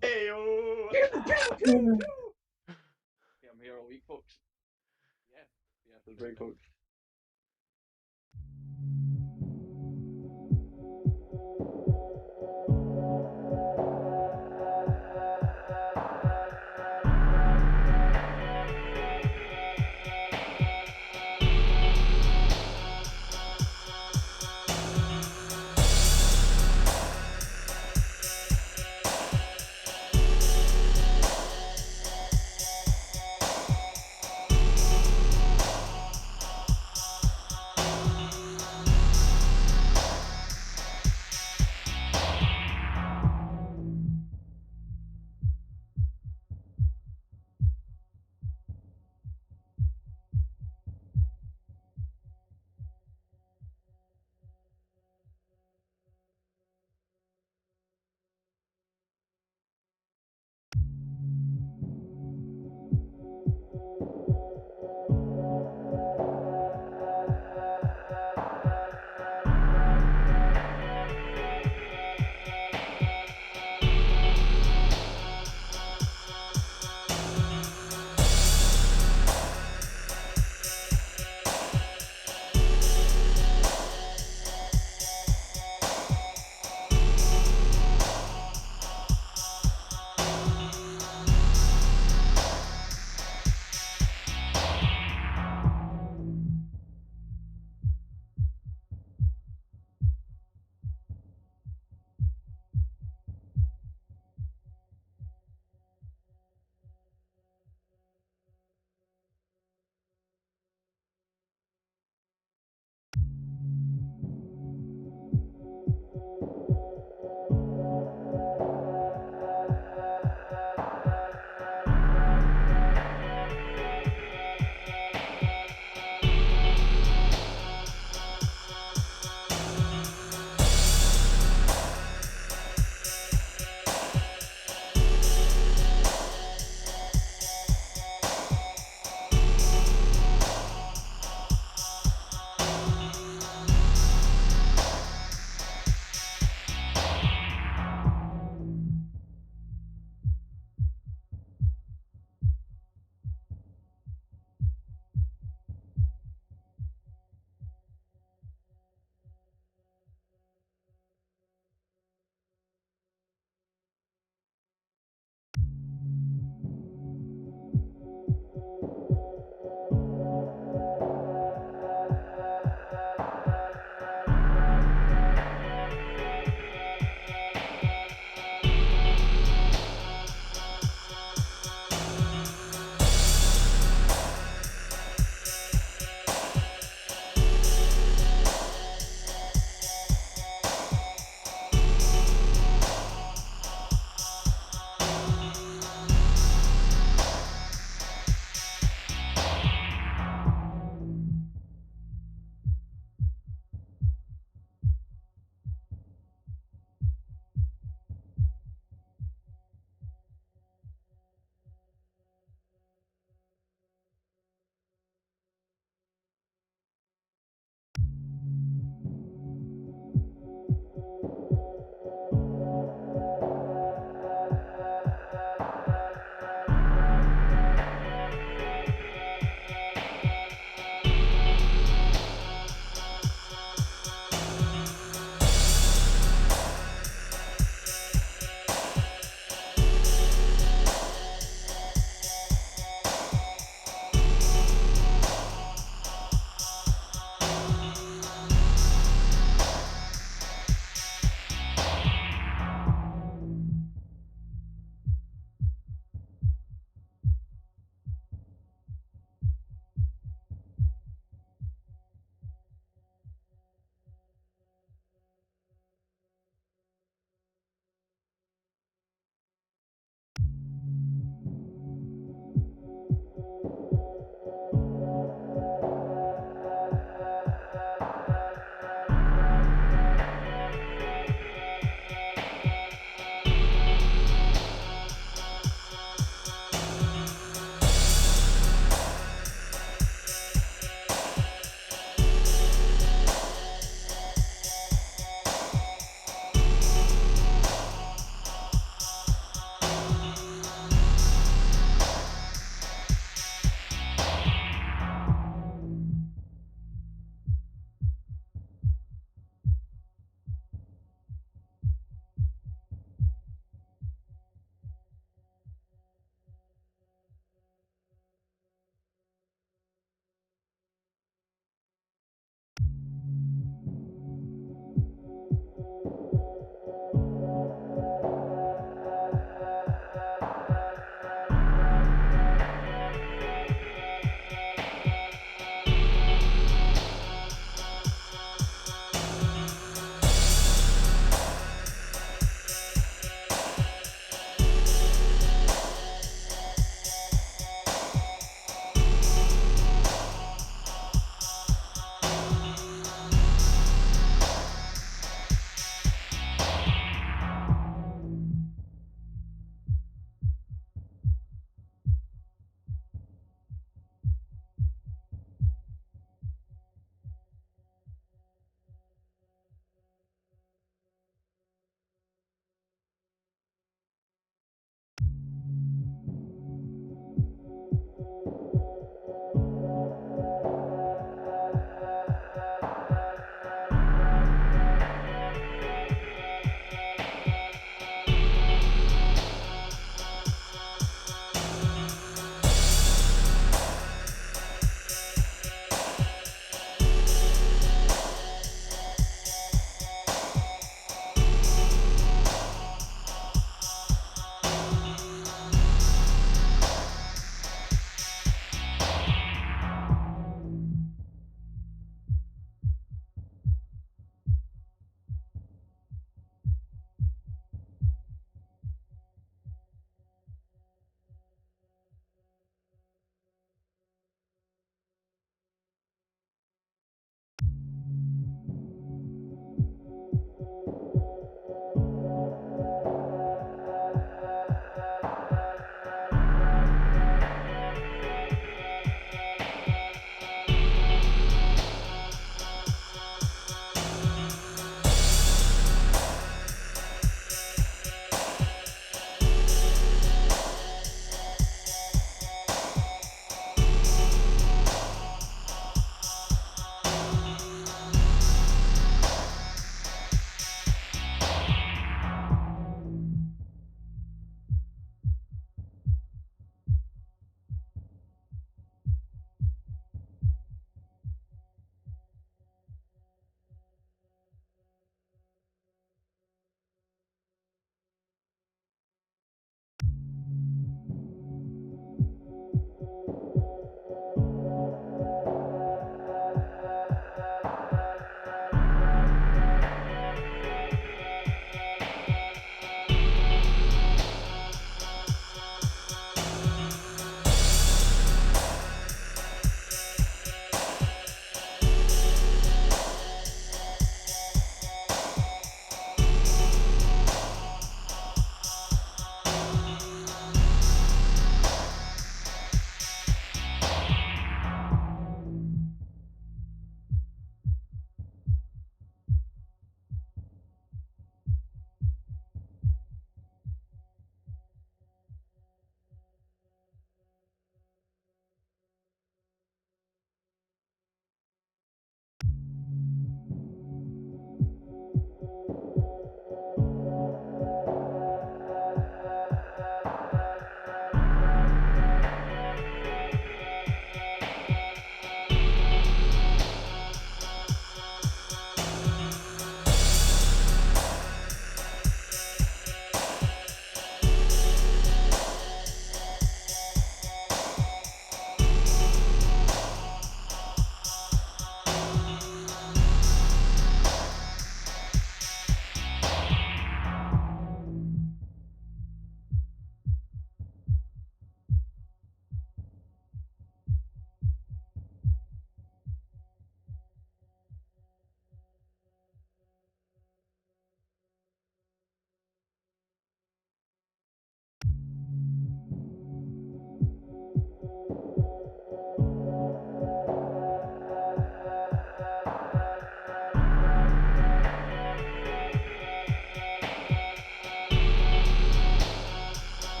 Hey-o! Yeah, I'm here all week, folks. Yeah, that's great, folks.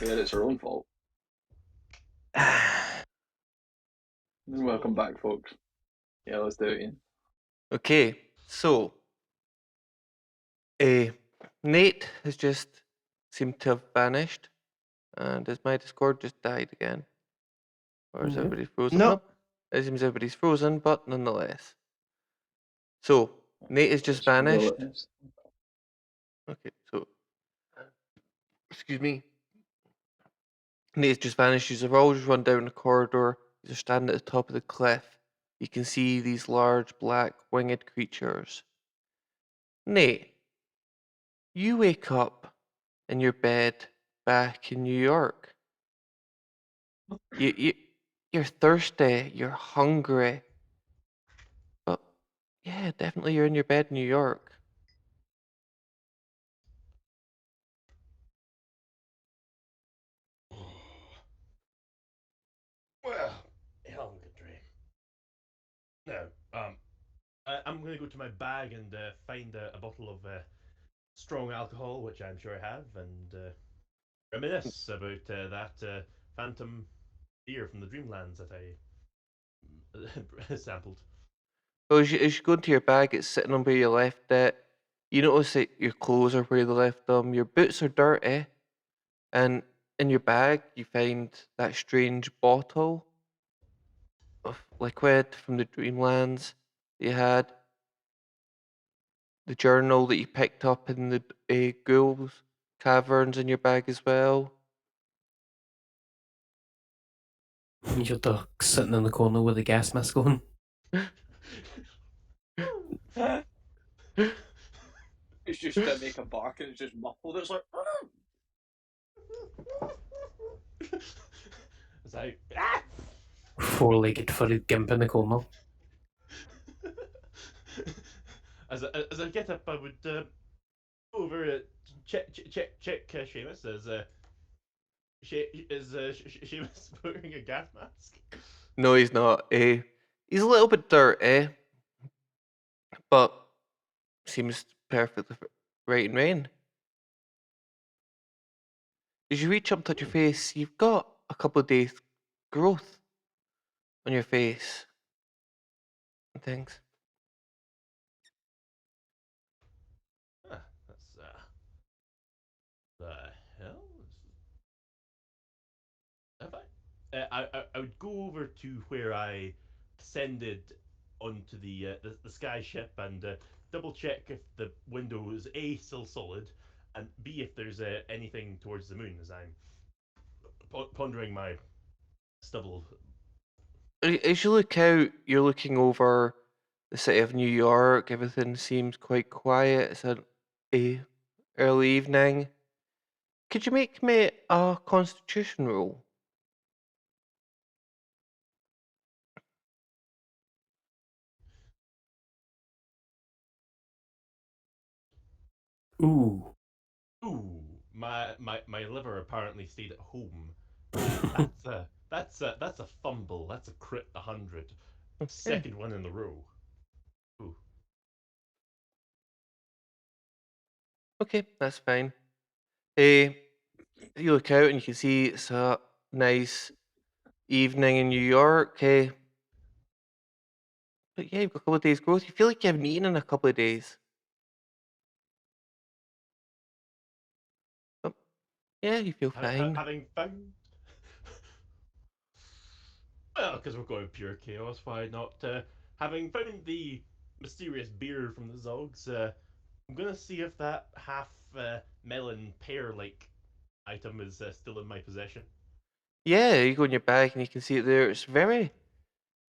fair, it's her own fault. Welcome back, folks. Yeah, let's do it, Ian. Okay, so Nate has just seemed to have vanished, and has my Discord just died again? Or is Nope. everybody frozen? Nope. Nope. It seems everybody's frozen, but nonetheless. So, Nate has just vanished. Okay, so, excuse me. Nate's just vanished. You've all just run down the corridor. You're standing at the top of the cliff. You can see these large black winged creatures. Nate, you wake up in your bed back in New York. You're thirsty. You're hungry. But yeah, definitely you're in your bed in New York. Well, hell of a good dream. Now, I'm going to go to my bag and find a bottle of strong alcohol, which I'm sure I have, and reminisce about that phantom beer from the Dreamlands that I sampled. Well, as you go into your bag, it's sitting on where you left it. You notice that your clothes are where they left them. Your boots are dirty. And in your bag, you find that strange bottle of liquid from the Dreamlands that you had. The journal that you picked up in the ghouls caverns in your bag as well. You're sitting in the corner with the gas mask on. It's just to make a bark and it's just muffled. It's like, It's like, Four-legged furry gimp in the corner. as I get up, I would go over check Seamus as Seamus wearing a gas mask. No, he's not. He's a little bit dirty, but seems perfectly right and rain. As you reach up and touch your face, you've got a couple of days growth on your face and things. That's the hell. Have I would go over to where I descended onto the sky ship and double check if the window is A still solid, and B if there's anything towards the moon as I'm pondering my stubble. As you look out, you're looking over the city of New York. Everything seems quite quiet. It's a early evening. Could you make me a constitution roll? Ooh. Ooh, my liver apparently stayed at home. That's a fumble. That's a crit 100. Okay. Second one in the row. Ooh. Okay, that's fine. You look out and you can see it's a nice evening in New York. But yeah, you've got a couple of days growth. You feel like you haven't eaten in a couple of days. But yeah, you feel fine. Having found. Well, because we're going pure chaos, why not? Having found the mysterious beer from the Zogs, I'm gonna see if that half melon pear like item is still in my possession. Yeah, you go in your bag and you can see it there. It's very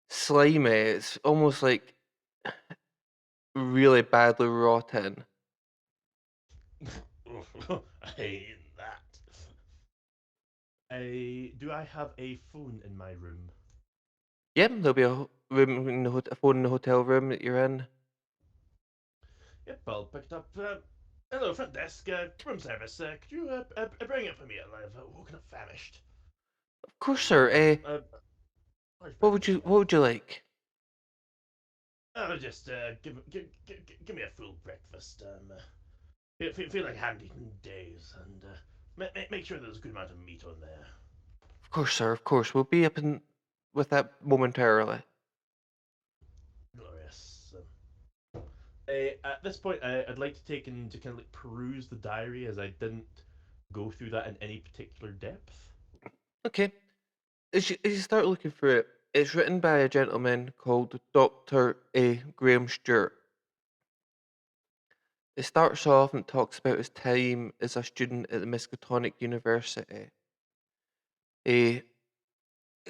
slimy. It's almost like really badly rotten. I hate that. Do I have a phone in my room? Yep, there'll be room in a phone in the hotel room that you're in. Yep, I'll pick it up. Hello, front desk, room service. Could you bring it for me? I've woken up famished. Of course, sir. What would you like? Just give me a full breakfast. Feel like I haven't eaten in days, and Make sure there's a good amount of meat on there. Of course, sir, of course. We'll be with that momentarily. Glorious. At this point, I'd like to take and to kind of like peruse the diary, as I didn't go through that in any particular depth. Okay. As you start looking through it, it's written by a gentleman called Dr. A. Graham Stewart. It starts off and talks about his time as a student at the Miskatonic University. It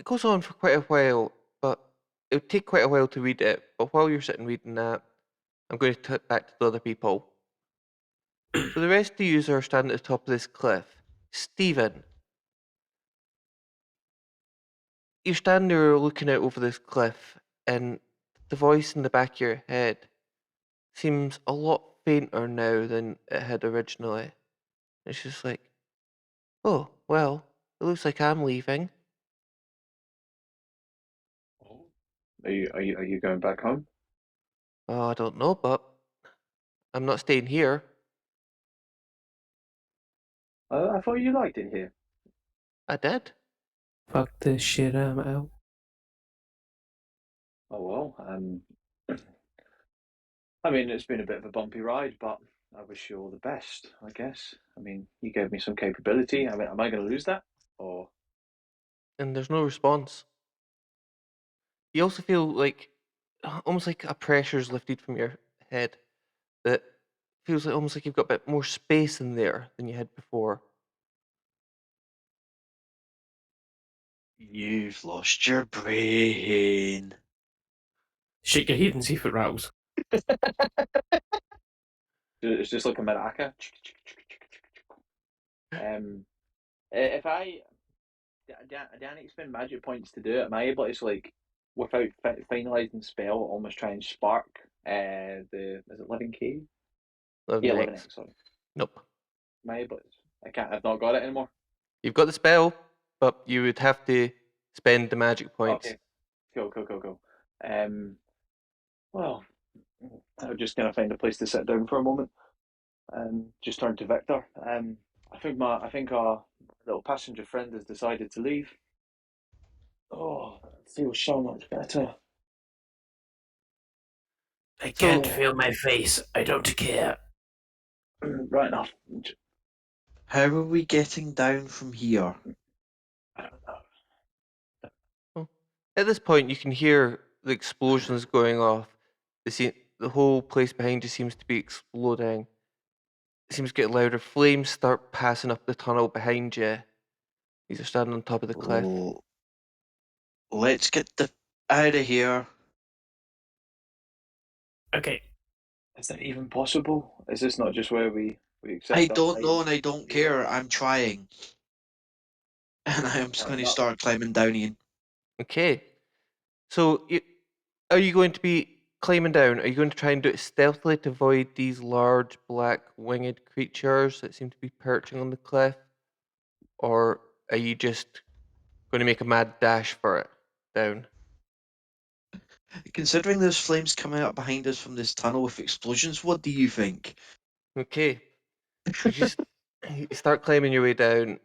goes on for quite a while, but it would take quite a while to read it. But while you're sitting reading that, I'm going to turn back to the other people. So the rest of you are standing at the top of this cliff. Stephen, you're standing there looking out over this cliff, and the voice in the back of your head seems a lot fainter now than it had originally. It's just like, oh, well, it looks like I'm leaving. Are you going back home? Oh, I don't know, but I'm not staying here. I thought you liked it here. I did. Fuck this shit, I'm out. Oh well. I mean, it's been a bit of a bumpy ride, but I wish you all the best, I guess. I mean, you gave me some capability. I mean, am I going to lose that? Or And there's no response. You also feel like almost like a pressure's lifted from your head that feels like almost like you've got a bit more space in there than you had before. You've lost your brain. Shake your head and see if it rattles. it's just like a maraca. If I Dan expend magic points to do it, am I able to like without finalising spell almost try and spark the is it living cave? Yeah, living Next. X. Sorry, Nope. am I able? I can't. I've not got it anymore. You've got the spell, but you would have to spend the magic points. Okay, cool. Well, I'm just gonna find a place to sit down for a moment and just turn to Victor. I think our little passenger friend has decided to leave. Oh, it feels so much better. I can't feel my face. I don't care. Right enough. How are we getting down from here? I don't know. Well, at this point, you can hear the explosions going off. The whole place behind you seems to be exploding. It seems to get louder. Flames start passing up the tunnel behind you. These are standing on top of the cliff. Oh, let's get out of here. Okay. Is that even possible? Is this not just where we accept I our don't fate? know and I don't care. I'm trying. And I'm just Fair going to enough. start climbing down again. Okay. So, are you going to be climbing down? Are you going to try and do it stealthily to avoid these large black winged creatures that seem to be perching on the cliff? Or are you just going to make a mad dash for it down? Considering there's flames coming up behind us from this tunnel with explosions, what do you think? Okay. You just you start climbing your way down.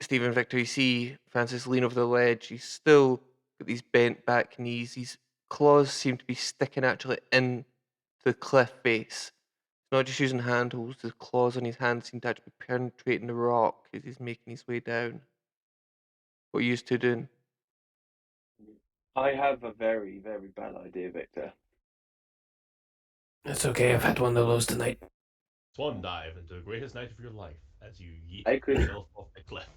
Stephen Victor, you see Francis lean over the ledge. He's still got these bent back knees. His claws seem to be sticking actually in the cliff face. He's not just using handholds, the claws on his hands seem to actually be penetrating the rock as he's making his way down. What are you used to doing? I have a very, very bad idea, Victor. It's okay, I've had one of those tonight. Swan dive into the greatest night of your life as you yeet I could- yourself off the cliff.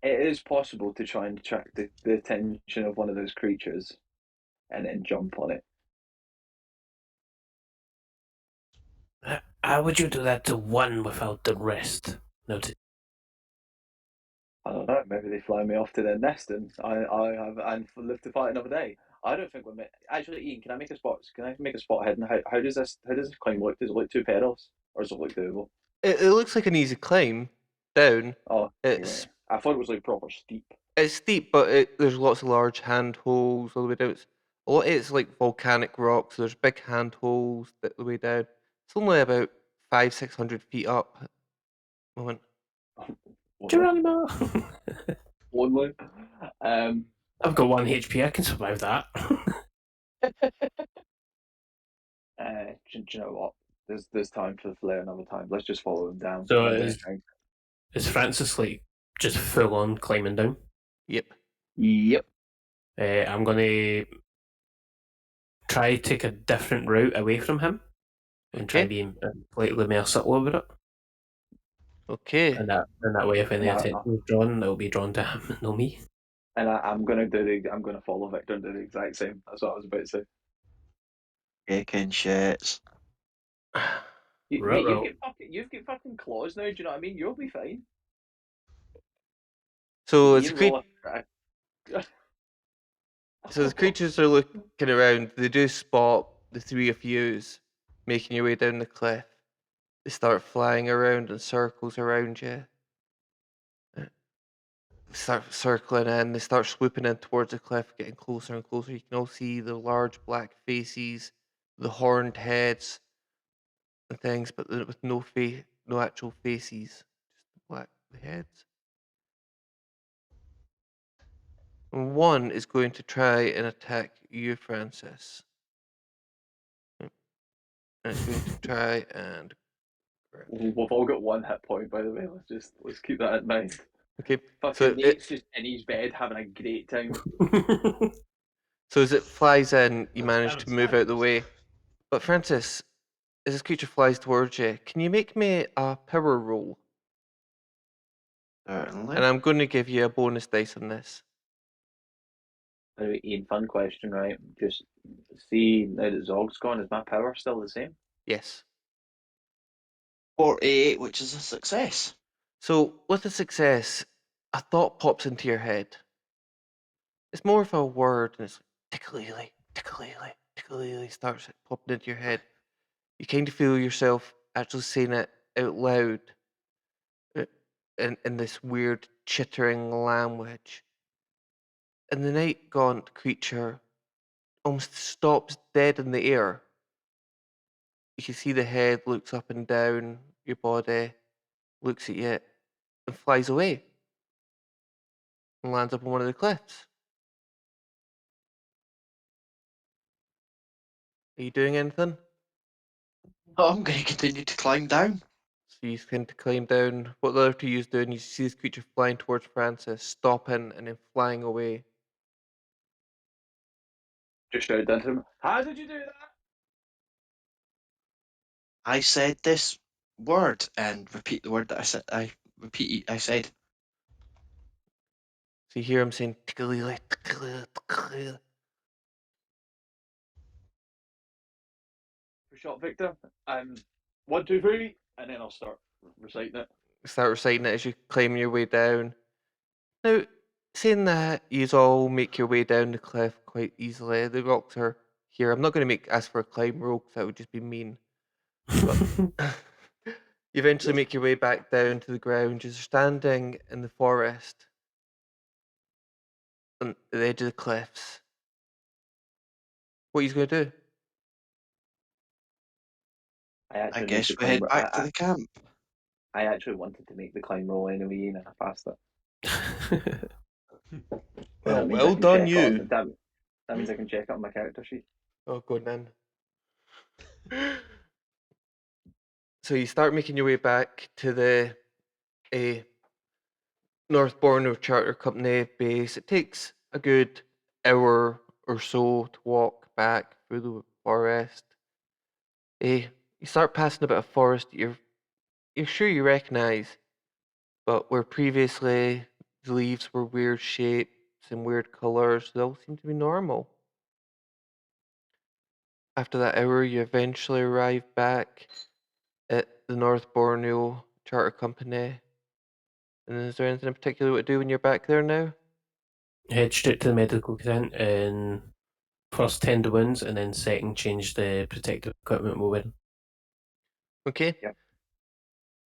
It is possible to try and attract the attention of one of those creatures and then jump on it. How would you do that to one without the rest? Noted. I don't know. Maybe they fly me off to their nest, and I have and live to fight another day. I don't think we're actually. Ian, can I make a spot? Can I make a spot ahead? And how does this climb look? Does it look too perilous, or does it look doable? It looks like an easy climb down. Oh, It's yeah. I thought it was like proper steep. It's steep, but there's lots of large handholds all the way down. It's like volcanic rock, so there's big handholds the way down. It's only about 500-600 feet up at the moment. Geronimo! Only. I've got 1 HP, I can survive that. Do you know what? There's time for the flare another time. Let's just follow him down. So Not doing is, anything. is Francis like just full on climbing down? Yep. Yep. I'm gonna try take a different route away from him and try Okay. being slightly more subtle about it. Okay. And that way, if any No, attention is drawn, it'll be drawn to him, not me. And I'm gonna follow Victor and do the exact same. That's what I was about to say. Chicken shits. Mate, Ruh-roh. you've got fucking claws now. Do you know what I mean? You'll be fine. So You as can the roll So as creatures are looking around, they do spot the three of yous making your way down the cliff. They start flying around in circles around you. They start circling in, they start swooping in towards the cliff, getting closer and closer. You can all see the large black faces, the horned heads and things, but with no actual faces, just the black heads. And one is going to try and attack you, Francis. And it's going to try and We've all got 1 hit point, by the way. Let's keep that in mind. okay. Fucking Nate's just in his bed having a great time. So as it flies in, you Oh, manage damn it, to move out of the Slimeballs. way. But Francis, as this creature flies towards you, can you make me a power roll? Certainly. And I'm going to give you a bonus dice on this. Anyway, Ian, fun question, right? Just see, now that Zog's gone, is my power still the same? Yes. 48, which is a success. So with a success, a thought pops into your head. It's more of a word, and it's tickle-ily, tickle-ily, tickle-ily starts popping into your head. You kind of feel yourself actually saying it out loud in this weird chittering language. And the night gaunt creature almost stops dead in the air. You can see the head looks up and down your body, looks at you, and flies away. And lands up on one of the cliffs. Are you doing anything? Oh, I'm going to continue to climb down. So you tend to climb down. What the other two you doing, you see this creature flying towards Francis, stopping and then flying away. Just shouted into him, how did you do that? I said this word and repeat the word that I said. I said. So you hear him saying, tickle-ily, tickle-ily, tickle-ily. For shot, Victor. 1, 2, 3, and then I'll start reciting it. Start reciting it as you climb your way down. Now, saying that, you all make your way down the cliff quite easily. The rocks are here. I'm not going to ask for a climb roll because that would just be mean. But you eventually make your way back down to the ground. You're standing in the forest on the edge of the cliffs. What are you going to do? I guess we head back to the camp. I actually wanted to make the climb roll anyway, and I passed it. Well, That means I well can done, check you. That means I can check it on my character sheet. Oh, go on then. So you start making your way back to the North Borneo Charter Company base. It takes a good hour or so to walk back through the forest. You start passing a bit of forest that you're sure you recognise, but where previously the leaves were weird shapes and weird colours, they all seem to be normal. After that hour, you eventually arrive back at the North Borneo Charter Company. And is there anything in particular to do when you're back there now? Head straight to the medical tent and first tend the wounds and then second change the protective equipment we're wearing. Okay. Yep.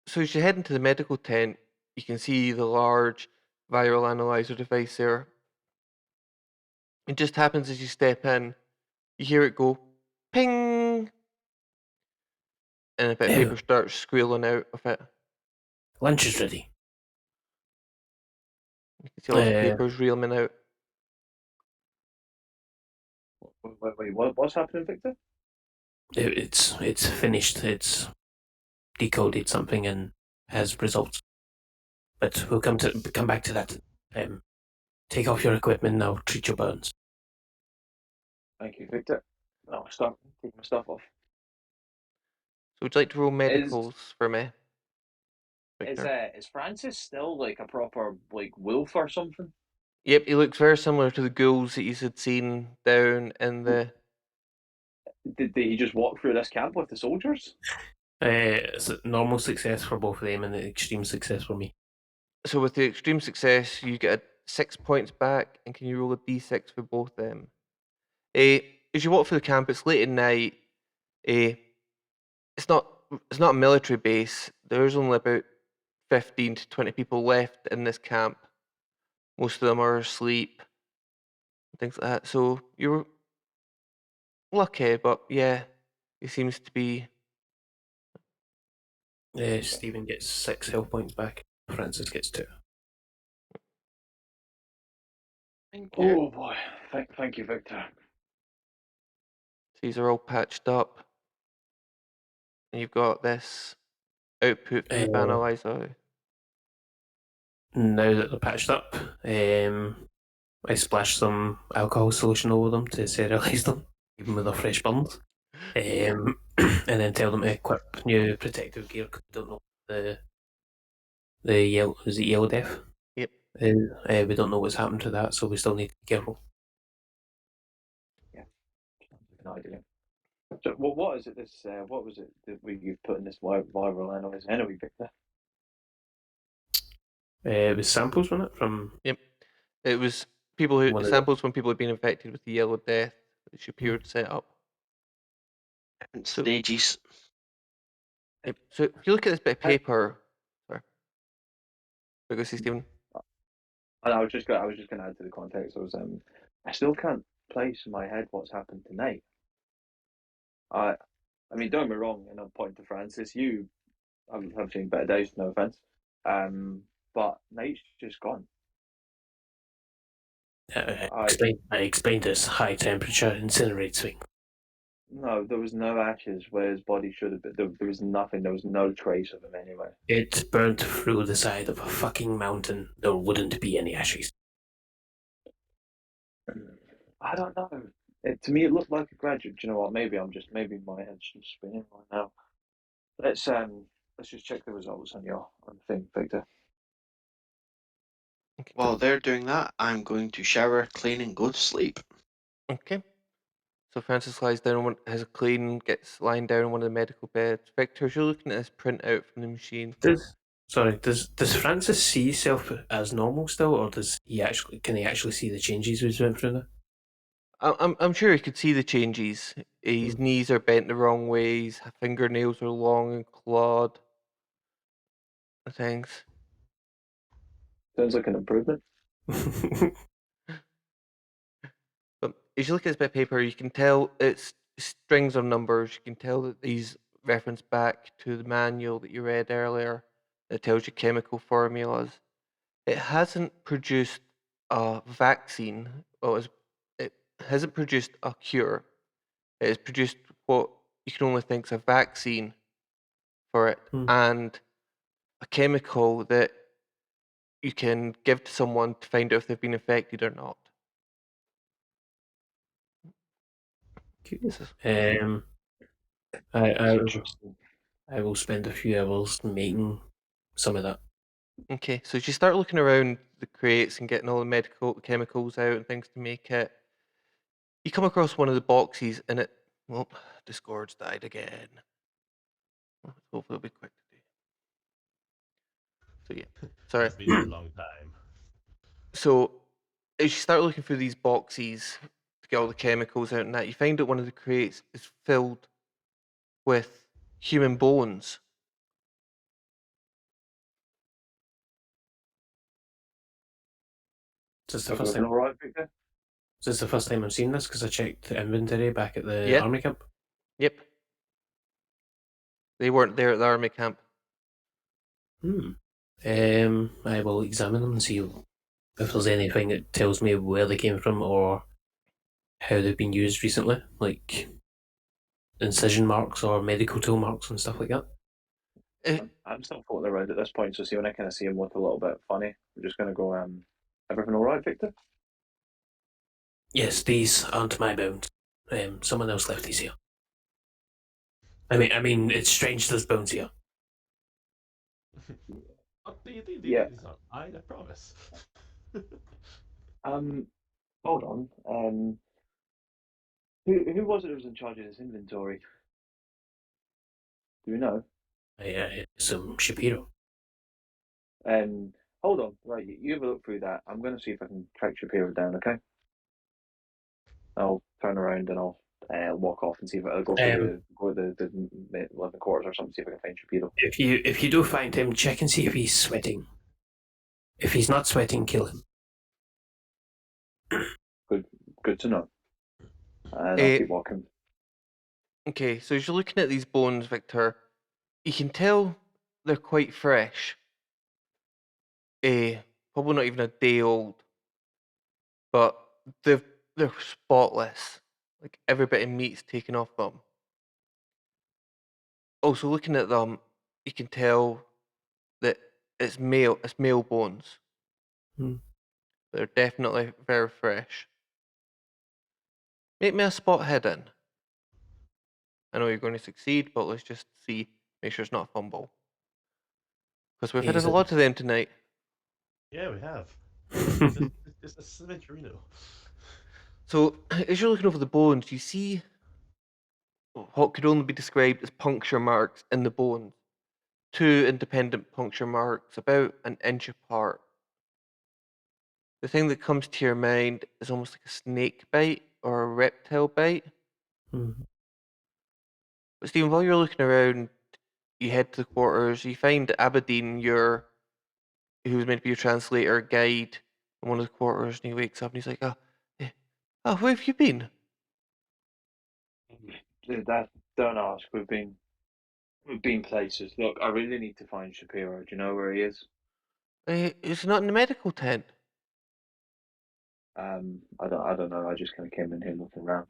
So as you head into the medical tent, you can see the large viral analyzer device there. It just happens as you step in, you hear it go ping, and a bit of paper starts squealing out of it. Lunch is ready. You see lots of Uh, papers reeling out. Wait, what's happening, Victor? it's finished. It's decoded something and has results. But we'll come back to that. Take off your equipment now. Treat your burns. Thank you, Victor. No, start taking my stuff off. So would you like to roll Is medicals for me, is Victor? is Francis still like a proper like wolf or something? Yep, he looks very similar to the ghouls that you had seen down in the. Did he just walk through this camp with the soldiers? It's a normal success for both of them and an extreme success for me. So with the extreme success, you get 6 points back, and can you roll a d6 for both them? As you walk through the camp, it's late at night. Eh, it's not it's not a military base. There's only about 15 to 20 people left in this camp. Most of them are asleep, things like that. So you're lucky, but yeah, it seems to be. Stephen gets 6 health points back. Francis gets 2. Oh boy, thank you, Victor. These are all patched up, and you've got this output from the Uh, analyzer. Now that they're patched up, I splash some alcohol solution over them to sterilise them, even with their fresh burns. And then tell them to equip new protective gear. 'Cause we don't know the yellow, is it Yellow Death? Yep. We don't know what's happened to that, so we still need to be careful. No idea. So, what is it? What was it that you've put in this viral analysis anyway, Victor? It was samples, wasn't it? From It was people who One of the- samples when people had been infected with the Yellow Death that Shapiro had set up. So- Stages. Yep. So if you look at this bit of paper, sorry, what go see, Stephen? And I was just going to add to the context. I still can't place in my head what's happened tonight. I mean, don't get me wrong, and I'm pointing to Francis. I've seen better days, no offense. But night's just gone. I explained this high temperature incinerate swing. No, there was no ashes where his body should have been. There was nothing. There was no trace of him anywhere. It burnt through the side of a fucking mountain. There wouldn't be any ashes. I don't know. To me, it looked like a graduate. Do you know what? Maybe my head's just spinning right now. Let's just check the results on the thing, Victor. Okay. While they're doing that, I'm going to shower, clean, and go to sleep. Okay. So Francis lies down, has a clean, gets lying down on one of the medical beds. Victor, as you're looking at this printout from the machine. Does Francis see himself as normal still, or can he actually see the changes we've went through now? I'm sure he could see the changes. His knees are bent the wrong way. His fingernails are long and clawed. Things. Sounds like an improvement. But as you look at this bit of paper, you can tell it's strings of numbers. You can tell that these reference back to the manual that you read earlier that tells you chemical formulas. It hasn't produced a vaccine, it hasn't produced a cure. It has produced what you can only think is a vaccine for it and a chemical that you can give to someone to find out if they've been infected or not. I will spend a few hours making some of that. Okay, so as you start looking around the crates and getting all the medical chemicals out and things to make it, you come across one of the boxes and Discord's died again. Hopefully it'll be quick to do. So yeah, sorry. It's been a long time. So as you start looking through these boxes to get all the chemicals out and that, you find that one of the crates is filled with human bones. Is this All right, Victor? the first time I've seen this? Because I checked the inventory back at the Yeah. army camp. Yep. They weren't there at the army camp. I will examine them and see If there's anything that tells me where they came from or how they've been used recently, like incision marks or medical tool marks and stuff like that. I'm still floating around at this point, so see when I kind of see him look a little bit funny, we're just gonna go. Everything all right, Victor? Yes, these aren't my bones. Someone else left these here. I mean, it's strange there's bones here. Yeah. These aren't mine, I promise. Hold on. Who was it who was in charge of this inventory? Do we know? I assume Shapiro. Hold on. Right, you have a look through that. I'm gonna see if I can track Shapiro down. Okay. I'll turn around and I'll walk off and see if I'll go for the living quarters or something. See if I can find Shapiro. If you do find him, check and see if he's sweating. If he's not sweating, kill him. Good to know. And I'll keep walking. Okay, so as you're looking at these bones, Victor, you can tell they're quite fresh. Probably not even a day old, but they're spotless. Like every bit of meat's taken off them. Also, looking at them, you can tell that it's male bones. Hmm. They're definitely very fresh. Make me a spot hidden. I know you're going to succeed, but let's just see. Make sure it's not a fumble. Because we've had a lot of them tonight. Yeah, we have. It's a Cementarino. So, as you're looking over the bones, you see what could only be described as puncture marks in the bones. 2 independent puncture marks, about an inch apart. The thing that comes to your mind is almost like a snake bite or a reptile bite. Mhm. But Stephen, while you're looking around, you head to the quarters, you find Aberdeen, who's meant to be your translator, guide, in one of the quarters, and he wakes up and he's like, where have you been? Don't ask. We've been places. Look, I really need to find Shapiro. Do you know where he is? It's not in the medical tent. I don't know. I just kind of came in here looking around.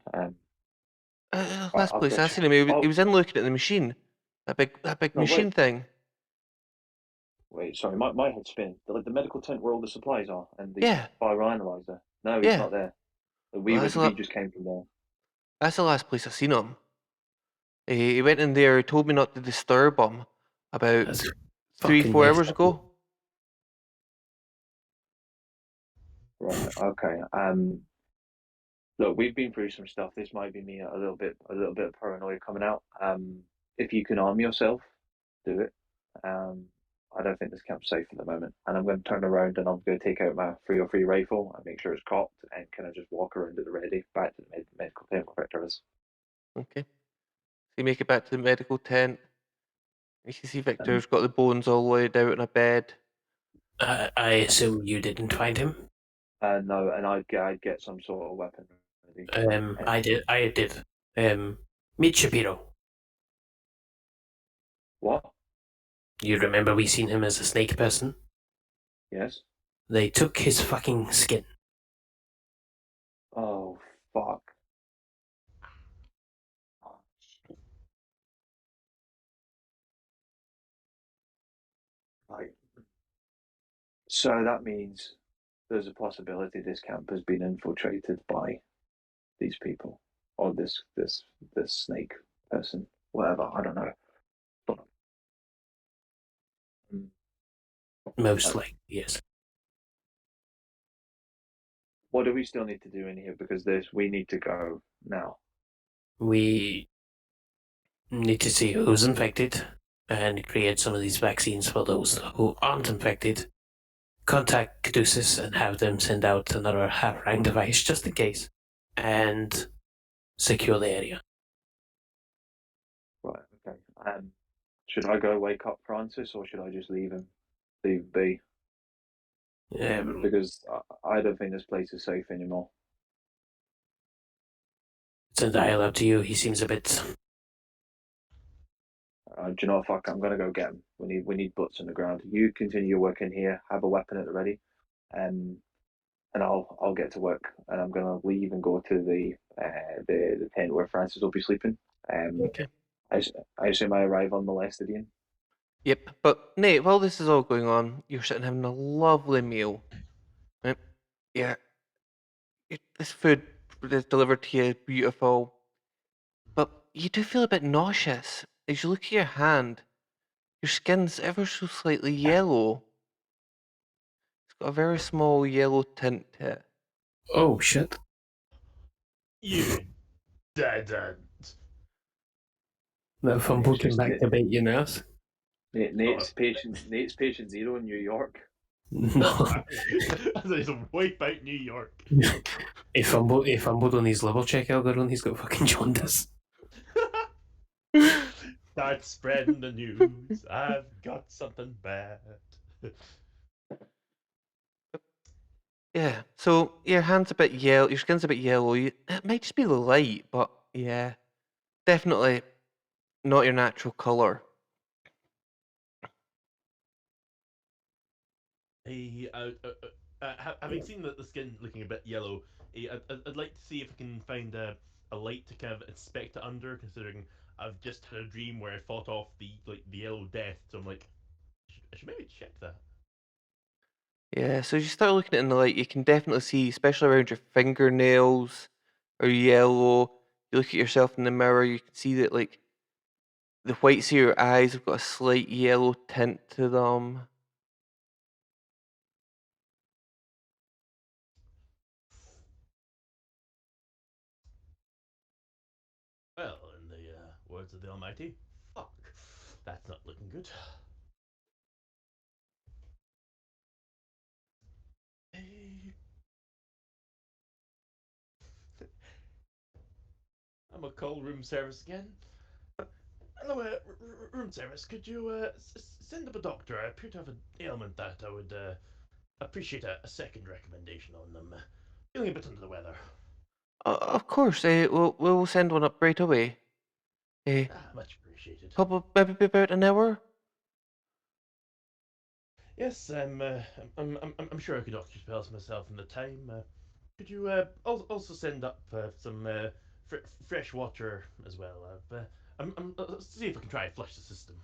Last I've place got I you. seen him, he Oh was in looking at the machine. That big no, machine wait, thing. wait. Sorry, my head's spinning. The medical tent where all the supplies are and the Yeah, bioanalyzer. No, he's yeah. not there. Well, We just came from there. that's the last place I seen him. He went in there. He told me not to disturb him about That's 3-4 messed hours up. ago. Right. Okay. Look, we've been through some stuff. This might be me a little bit of paranoia coming out. If you can arm yourself, do it. I don't think this camp's safe at the moment, and I'm going to turn around and I'm going to take out my 303 rifle and make sure it's cocked, and kind of just walk around at the ready back to the medical tent where Victor is. Okay. So you make it back to the medical tent. You can see Um, Victor's got the bones all laid out in a bed. I assume you didn't find him. no, and I'd get some sort of weapon ready. I did. I did. Meet Shapiro. What? You remember we seen him as a snake person? Yes. They took his fucking skin. Oh fuck. Like, so that means there's a possibility this camp has been infiltrated by these people or this snake person, whatever. I don't know. But, Most likely, yes. what do we still need to do in here? Because we need to go now. We need to see who's infected and create some of these vaccines for those who aren't infected. Contact Caduceus and have them send out another half-rank device just in case. And secure the area. Right. Okay. Should I go wake up Francis, or should I just leave be? Because I don't think this place is safe anymore. It's entirely up to you. He seems a bit. Do you know what? Fuck, I'm gonna go get him. We need butts on the ground. You continue your work in here. Have a weapon at the ready. and I'll get to work, and I'm gonna leave and go to the tent where Francis will be sleeping. Okay. I assume I arrive unmolested, Ian. Yep. But Nate, while this is all going on, you're sitting having a lovely meal. Right? Yeah. This food is delivered to you, beautiful. But you do feel a bit nauseous. As you look at your hand, your skin's ever so slightly yellow. It's got a very small yellow tint to it. Oh shit! You didn't. That fumble came just back to bite you in the ass. Nate's patient zero in New York. No, He's a wipe out New York. he fumbled on his level check earlier on. He's got fucking jaundice. Start spreading the news. I've got something bad. Yeah, so your hand's a bit yellow, your skin's a bit yellow. It might just be the light, but yeah, definitely not your natural color. Hey, having seen the skin looking a bit yellow, I'd like to see if I can find a light to kind of inspect it under, considering I've just had a dream where I fought off the yellow death. So I'm like, I should maybe check that. Yeah, so as you start looking at it in the light, you can definitely see, especially around your fingernails, are yellow. You look at yourself in the mirror, you can see that like the whites of your eyes have got a slight yellow tint to them. Well, in the words of the Almighty, fuck, that's not looking good. Hey, I'm gonna call room service again. Hello, room service. Could you send up a doctor? I appear to have an ailment that I would appreciate a second recommendation on them. Feeling a bit under the weather. Of course, we'll send one up right away. Much appreciated. Couple, maybe about an hour. Yes, I'm sure I could doctor spells myself in the time. Could you also send up some fresh water as well? See if I can try and flush the system.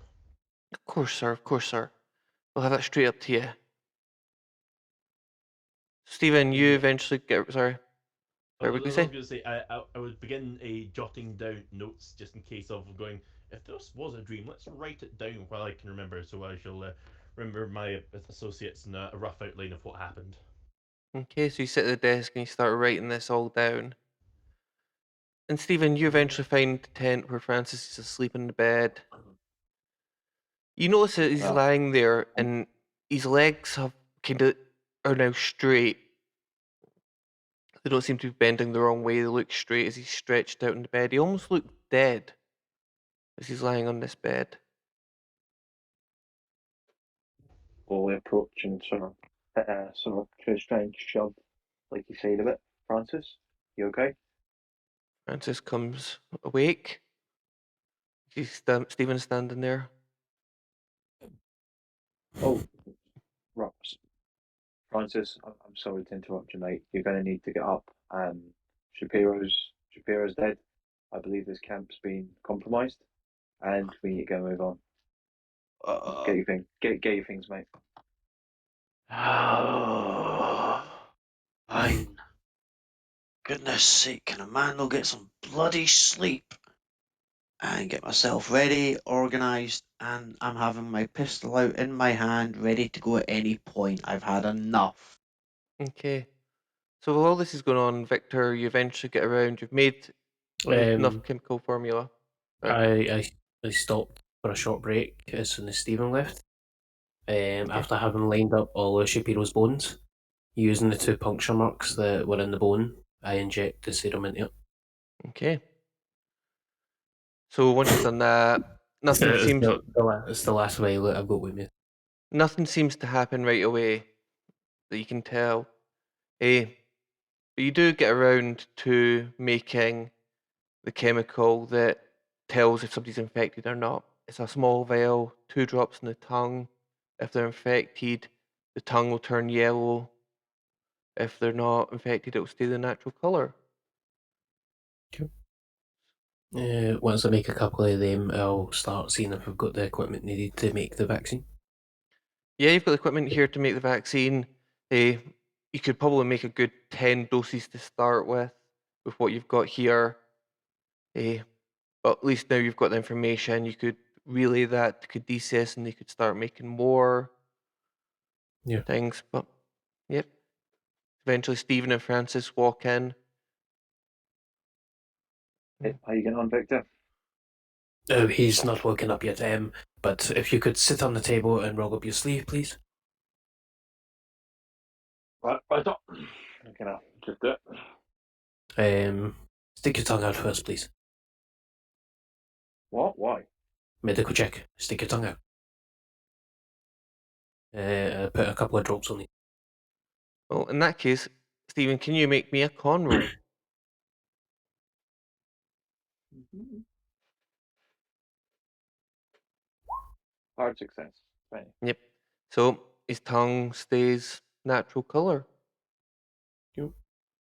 Of course, sir. Of course, sir. We'll have that straight up to you. Stephen, you Yeah. eventually get. Sorry. What were you I was say? going to say I would begin jotting down notes just in case of going. If this was a dream, let's write it down while I can remember, so I shall remember my associates and a rough outline of what happened. Okay, so you sit at the desk and you start writing this all down. And Stephen, you eventually find the tent where Francis is asleep in the bed. You notice that he's Well, lying there and his legs have are now straight. They don't seem to be bending the wrong way. They look straight as he's stretched out in the bed. He almost looked dead as he's lying on this bed. slowly approach and sort of just try and shove, like you said, a bit. Francis, you okay? Francis comes awake. Stephen's standing there. Oh, Rox. Francis, I'm sorry to interrupt you, mate. You're going to need to get up. Shapiro's dead. I believe this camp's been compromised, and we need to go move on. Get your thing. Get your things, mate. Fine. Goodness sake, can a man not get some bloody sleep? And get myself ready, organised, and I'm having my pistol out in my hand, ready to go at any point. I've had enough. Okay. So while all this is going on, Victor, you eventually get around. You've made enough chemical formula. I stopped for a short break as soon as Stephen left. After having lined up all of Shapiro's bones, using the 2 puncture marks that were in the bone, I inject the serum into it. Okay. So once you've done that, It's the last violet I've got with me. nothing seems to happen right away that you can tell. But you do get around to making the chemical that tells if somebody's infected or not. It's a small vial, 2 drops in the tongue. If they're infected, the tongue will turn yellow. If they're not infected, it'll stay the natural colour. Once I make a couple of them, I'll start seeing if I've got the equipment needed to make the vaccine. Yeah, you've got equipment here to make the vaccine. You could probably make a good 10 doses to start with what you've got here. But at least now you've got the information. You could relay that to Caduceus and they could start making more things. But, yep. Eventually, Stephen and Francis walk in. Hey, how you getting on, Victor? He's not woken up yet, but if you could sit on the table and roll up your sleeve, please. Right, don't. Okay, now, just do it. Stick your tongue out first, please. What? Why? Medical check. Stick your tongue out. Put a couple of drops on it. Well, in that case, Stephen, can you make me a con roll? Hard success. Right. Yep. So his tongue stays natural colour. Do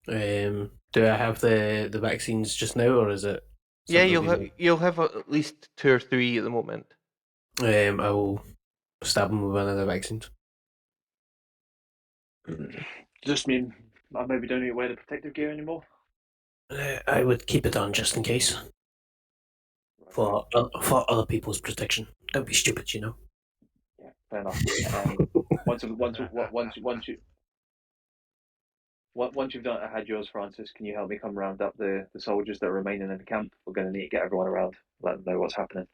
I have the vaccines just now, or is it? Yeah, something you'll have at least 2 or 3 at the moment. I will stab him with one of the vaccines. Just mean I maybe don't need to wear the protective gear anymore. I would keep it on just in case. For other people's protection. Don't be stupid, you know. Yeah, fair enough. Once you've had yours, Francis, can you help me come round up the soldiers that are remaining in the camp? We're going to need to get everyone around, let them know what's happening.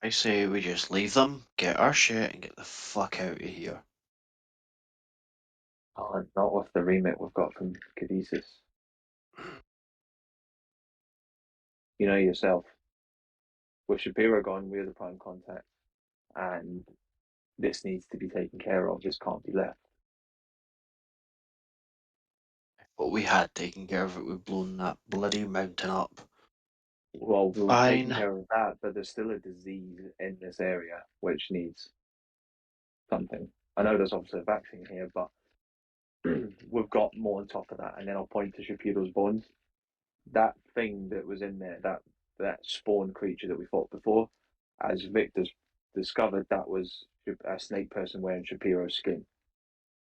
I say we just leave them, get our shit, and get the fuck out of here. Oh, not with the remit we've got from Caduceus. You know yourself. With Shapiro gone, we're the prime contact, and this needs to be taken care of. This can't be left. But we had taken care of it. We've blown that bloody mountain up. Well, we'll Fine. take care of that, but there's still a disease in this area which needs something. I know there's obviously a vaccine here, but we've got more on top of that. And then I'll point to Shapiro's bones. That thing that was in there, that spawn creature that we fought before, as Victor's discovered, that was a snake person wearing Shapiro's skin.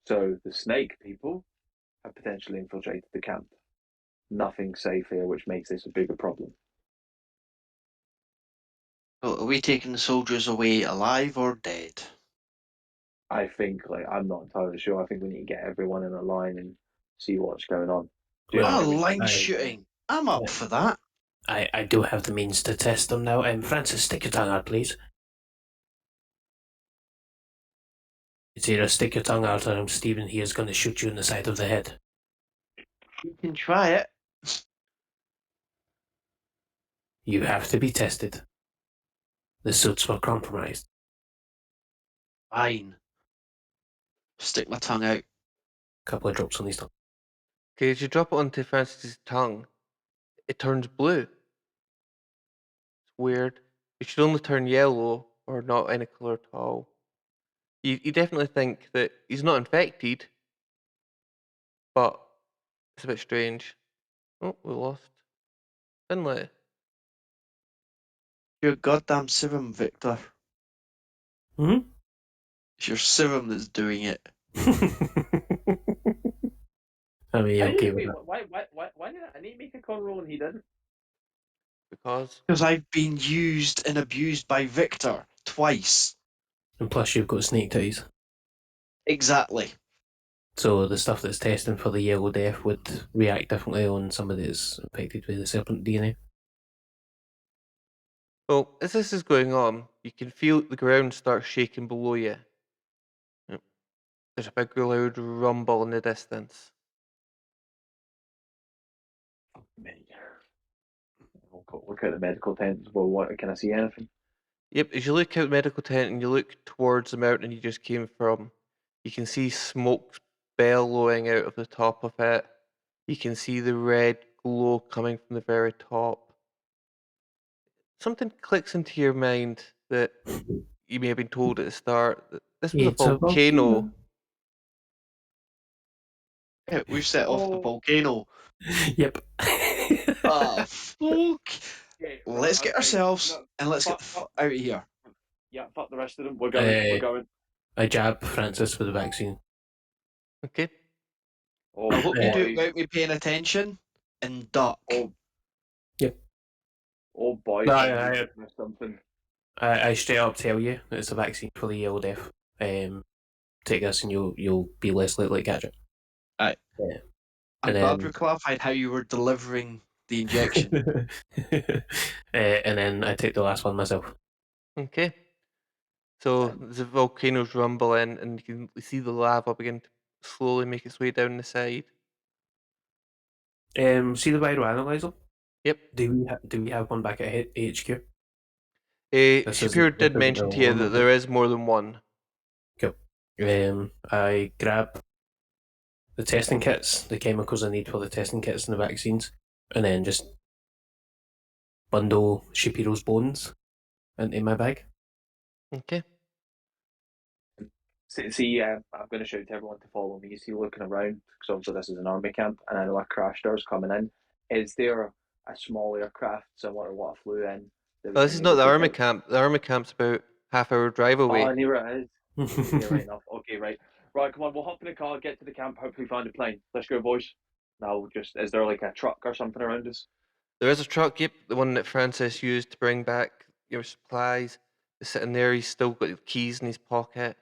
So the snake people have potentially infiltrated the camp. Nothing safe here, which makes this a bigger problem. So are we taking the soldiers away alive or dead? I think, I'm not entirely sure. I think we need to get everyone in a line and see what's going on. Line shooting. I'm up for that. I do have the means to test them now. Francis, stick your tongue out, please. It's either stick your tongue out or Stephen here is going to shoot you in the side of the head. You can try it. You have to be tested. The suits were compromised. Fine. Stick my tongue out. Couple of drops on his tongue. Okay, as you drop it onto Francis's tongue, it turns blue. It's weird. It should only turn yellow or not any colour at all. You definitely think that he's not infected, but it's a bit strange. Oh, we lost Finlay. Your goddamn serum, Victor. Hmm? It's your serum that's doing it. I mean, okay with that. Why did I need to make a con roll and he didn't? Because I've been used and abused by Victor twice. And plus you've got snake eyes. Exactly. So the stuff that's testing for the yellow death would react differently on somebody that's infected with the serpent DNA. well, as this is going on, you can feel the ground start shaking below you. Yep. There's a big loud rumble in the distance. Look at the medical tent. Well, can I see anything? Yep, as you look out the medical tent and you look towards the mountain you just came from, you can see smoke bellowing out of the top of it. You can see the red glow coming from the very top. Something clicks into your mind that you may have been told at the start that this was a volcano. Yeah, we've set off the Oh. volcano. Yep. Ah, fuck. Okay, right, Let's get okay. ourselves No, and let's get fuck. out of here. Yeah, fuck the rest of them. We're going. We're Uh, going. I jab Francis with the vaccine. Okay. Oh I hope you do it boys. without me paying attention and duck. Oh, Yep. oh boys. No, I'm I, missing something. I straight up tell you it's a vaccine for the yellow death. Take this and you'll be less likely to catch it. Aye. Yeah. I'm And glad then- we clarified how you were delivering the injection. and then I take the last one myself. Okay. So the volcanoes rumble in, and you can see the lava begin to slowly make its way down the side. See the bioanalyzer? Yep. Do we have one back at HQ? Shapiro did isn't mention the to you one, that is there is more than one. Cool. I grab the testing kits, the chemicals I need for the testing kits and the vaccines, and then just bundle Shapiro's bones into my bag. Okay. See, I'm going to shout to everyone to follow me. See, looking around because obviously this is an army camp, and I know a crash door's coming in. Is there a small aircraft similar to what I flew in? That we Well, this can is not maybe the take army out? camp. The army camp's about half-hour drive away. Oh, I knew where it is. Yeah, right enough. Okay, right. Right, come on, we'll hop in the car, get to the camp, hopefully find a plane. Let's go, boys. Now, is there like a truck or something around us? There is a truck, yep, the one that Francis used to bring back your supplies. Is sitting there. He's still got the keys in his pocket.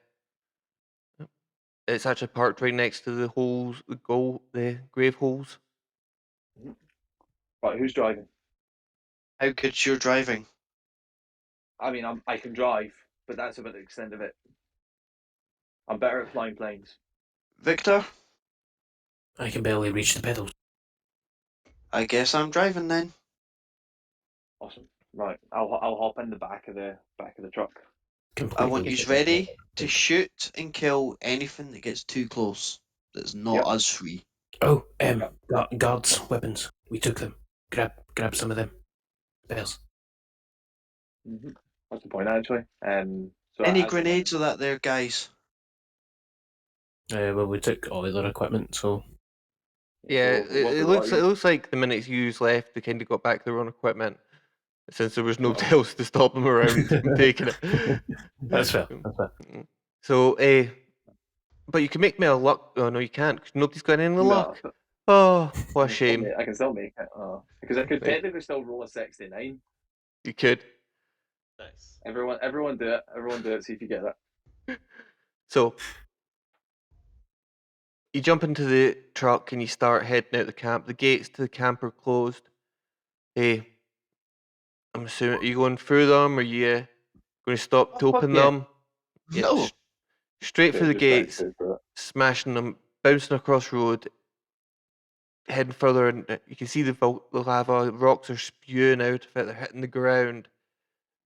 Yep. It's actually parked right next to the holes, the grave holes. Right, who's driving? How good's your driving? I mean, I can drive, but that's about the extent of it. I'm better at flying planes. Victor? I can barely reach the pedals. I guess I'm driving then. Awesome. Right, I'll hop in the back of the truck. I want Completely you ready to shoot and kill anything that gets too close. That's not Yep. us free. Oh, guards, weapons. We took them. Grab some of them. Bells. Mm-hmm. That's the point, actually. So Any as we're grenades or that there, guys? Well, we took all the other equipment, so Yeah, running, what it got you? looks like the minutes you used left, they kind of got back their own equipment, since there was no Oh. else to stop them around from taking it. That's fair. That's fair. So, but you can make me a luck. Oh no, you can't, because nobody's got any No, luck. Oh, what a I can still shame. I can still make it. Because I could Right. technically still roll a 69. You could. Nice. Everyone do it. Everyone do it. See if you get it. So, you jump into the truck and you start heading out the camp. The gates to the camp are closed. Hey, I'm assuming, are you going through them, or are you going to stop to Oh, fuck open yeah. them? Yeah, No. straight through the Just gates, straight through it. smashing them, bouncing across road, heading further, and you can see the lava. Rocks are spewing out of it. They're hitting the ground.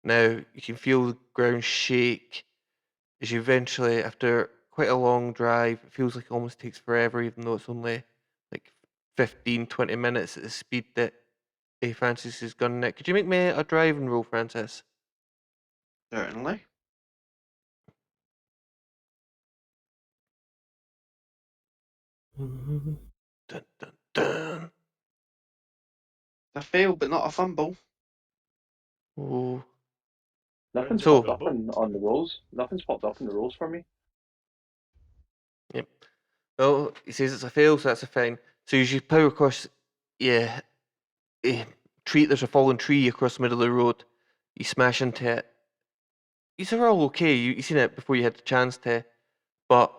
Now you can feel the ground shake as you eventually, after quite a long drive, it feels like it almost takes forever, even though it's only like 15, 20 minutes at the speed that Francis is gunning it. Could you make me a driving roll, Francis? Certainly. Dun, dun, dun. A fail, but not a fumble. Oh. Nothing's So- popped up on the rolls. Nothing's popped up in the rolls for me. Yep. Well, he says it's a fail, so that's a fine. So as you power across, yeah, tree. There's a fallen tree across the middle of the road. You smash into it. These are all okay. You seen it before you had the chance to, but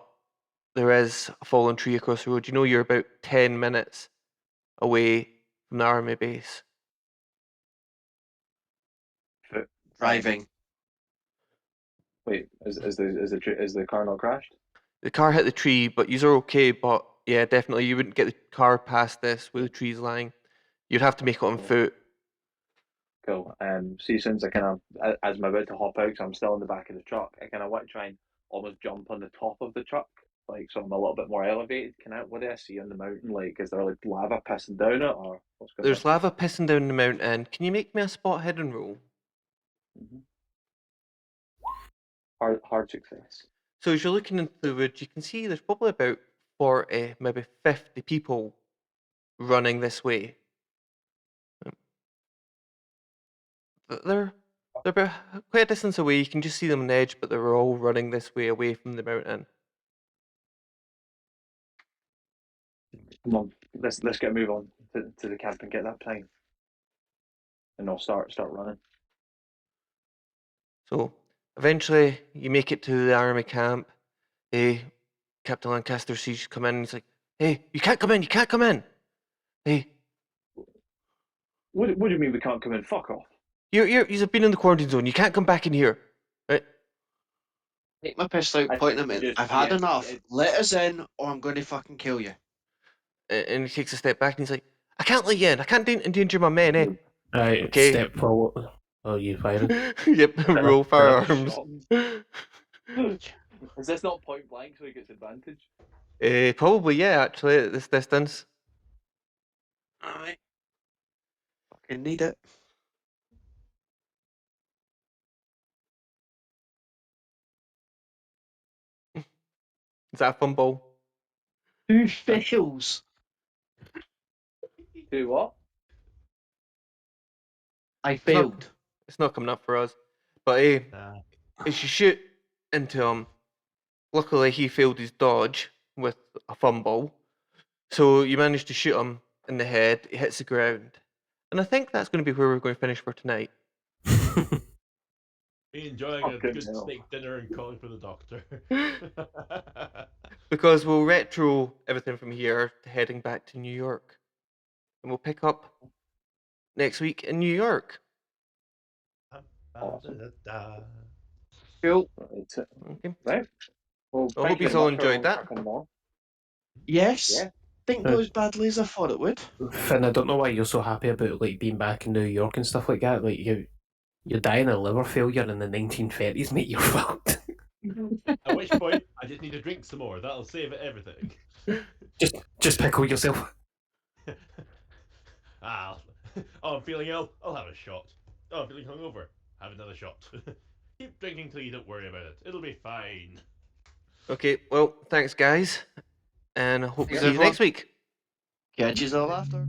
there is a fallen tree across the road. You know you're about 10 minutes away from the army base. Driving. Wait, is the car not crashed? The car hit the tree, but you are okay. But yeah, definitely you wouldn't get the car past this where the tree's lying. You'd have to make it on foot. Cool. See, since I kind of, as I'm about to hop out, 'cause I'm still in the back of the truck, I kind of want to try and almost jump on the top of the truck, like so I'm a little bit more elevated. What do I see on the mountain? Like, is there like lava pissing down it, or what's going There's on? lava pissing down the mountain. Can you make me a spot hidden roll? Mhm. Hard success. So as you're looking into the woods, you can see there's probably about 40, maybe 50 people running this way. They're about quite a distance away. You can just see them on the edge, but they're all running this way away from the mountain. Come on, let's get a move on to the camp and get that plane, and I'll start running. So eventually, you make it to the army camp. Captain Lancaster sees you come in. And he's like, "Hey, you can't come in! You can't come in! Hey, What do you mean we can't come in? Fuck off! you've been in the quarantine zone. You can't come back in here, right?" Take my pistol out, point them in. I've had enough. Let us in, or I'm going to fucking kill you. And he takes a step back and he's like, "I can't let you in. I can't endanger my men, eh?" Right, Okay. step forward. Oh, you firing? Yep, roll firearms. Is this not point blank so he gets advantage? Probably, yeah, actually, at this distance. Alright. Fucking need it. Is that a fumble? 2 fails. Do what? I failed. It's not coming up for us. But as you shoot into him, luckily he failed his dodge with a fumble. So you managed to shoot him in the head, he hits the ground. And I think that's going to be where we're going to finish for tonight. Me enjoying a Fucking good hell. steak dinner and calling for the doctor. Because we'll retro everything from here to heading back to New York. And we'll pick up next week in New York. Awesome. Cool. Okay. Right. Well, I hope you you all very much enjoyed for that. coming on. Yes. Yeah. Didn't go as badly as I thought it would. Finn, I don't know why you're so happy about like being back in New York and stuff like that. Like you're dying of liver failure in the 1930s, mate. You're fucked. At which point, I just need to drink some more. That'll save everything. Just pickle yourself. Oh, I'm feeling ill. I'll have a shot. Oh, I'm feeling hungover. Have another shot. Keep drinking till you don't worry about it. It'll be fine. Okay, well, thanks, guys. And I hope to Thanks, see you everyone. next week. Catch you all after.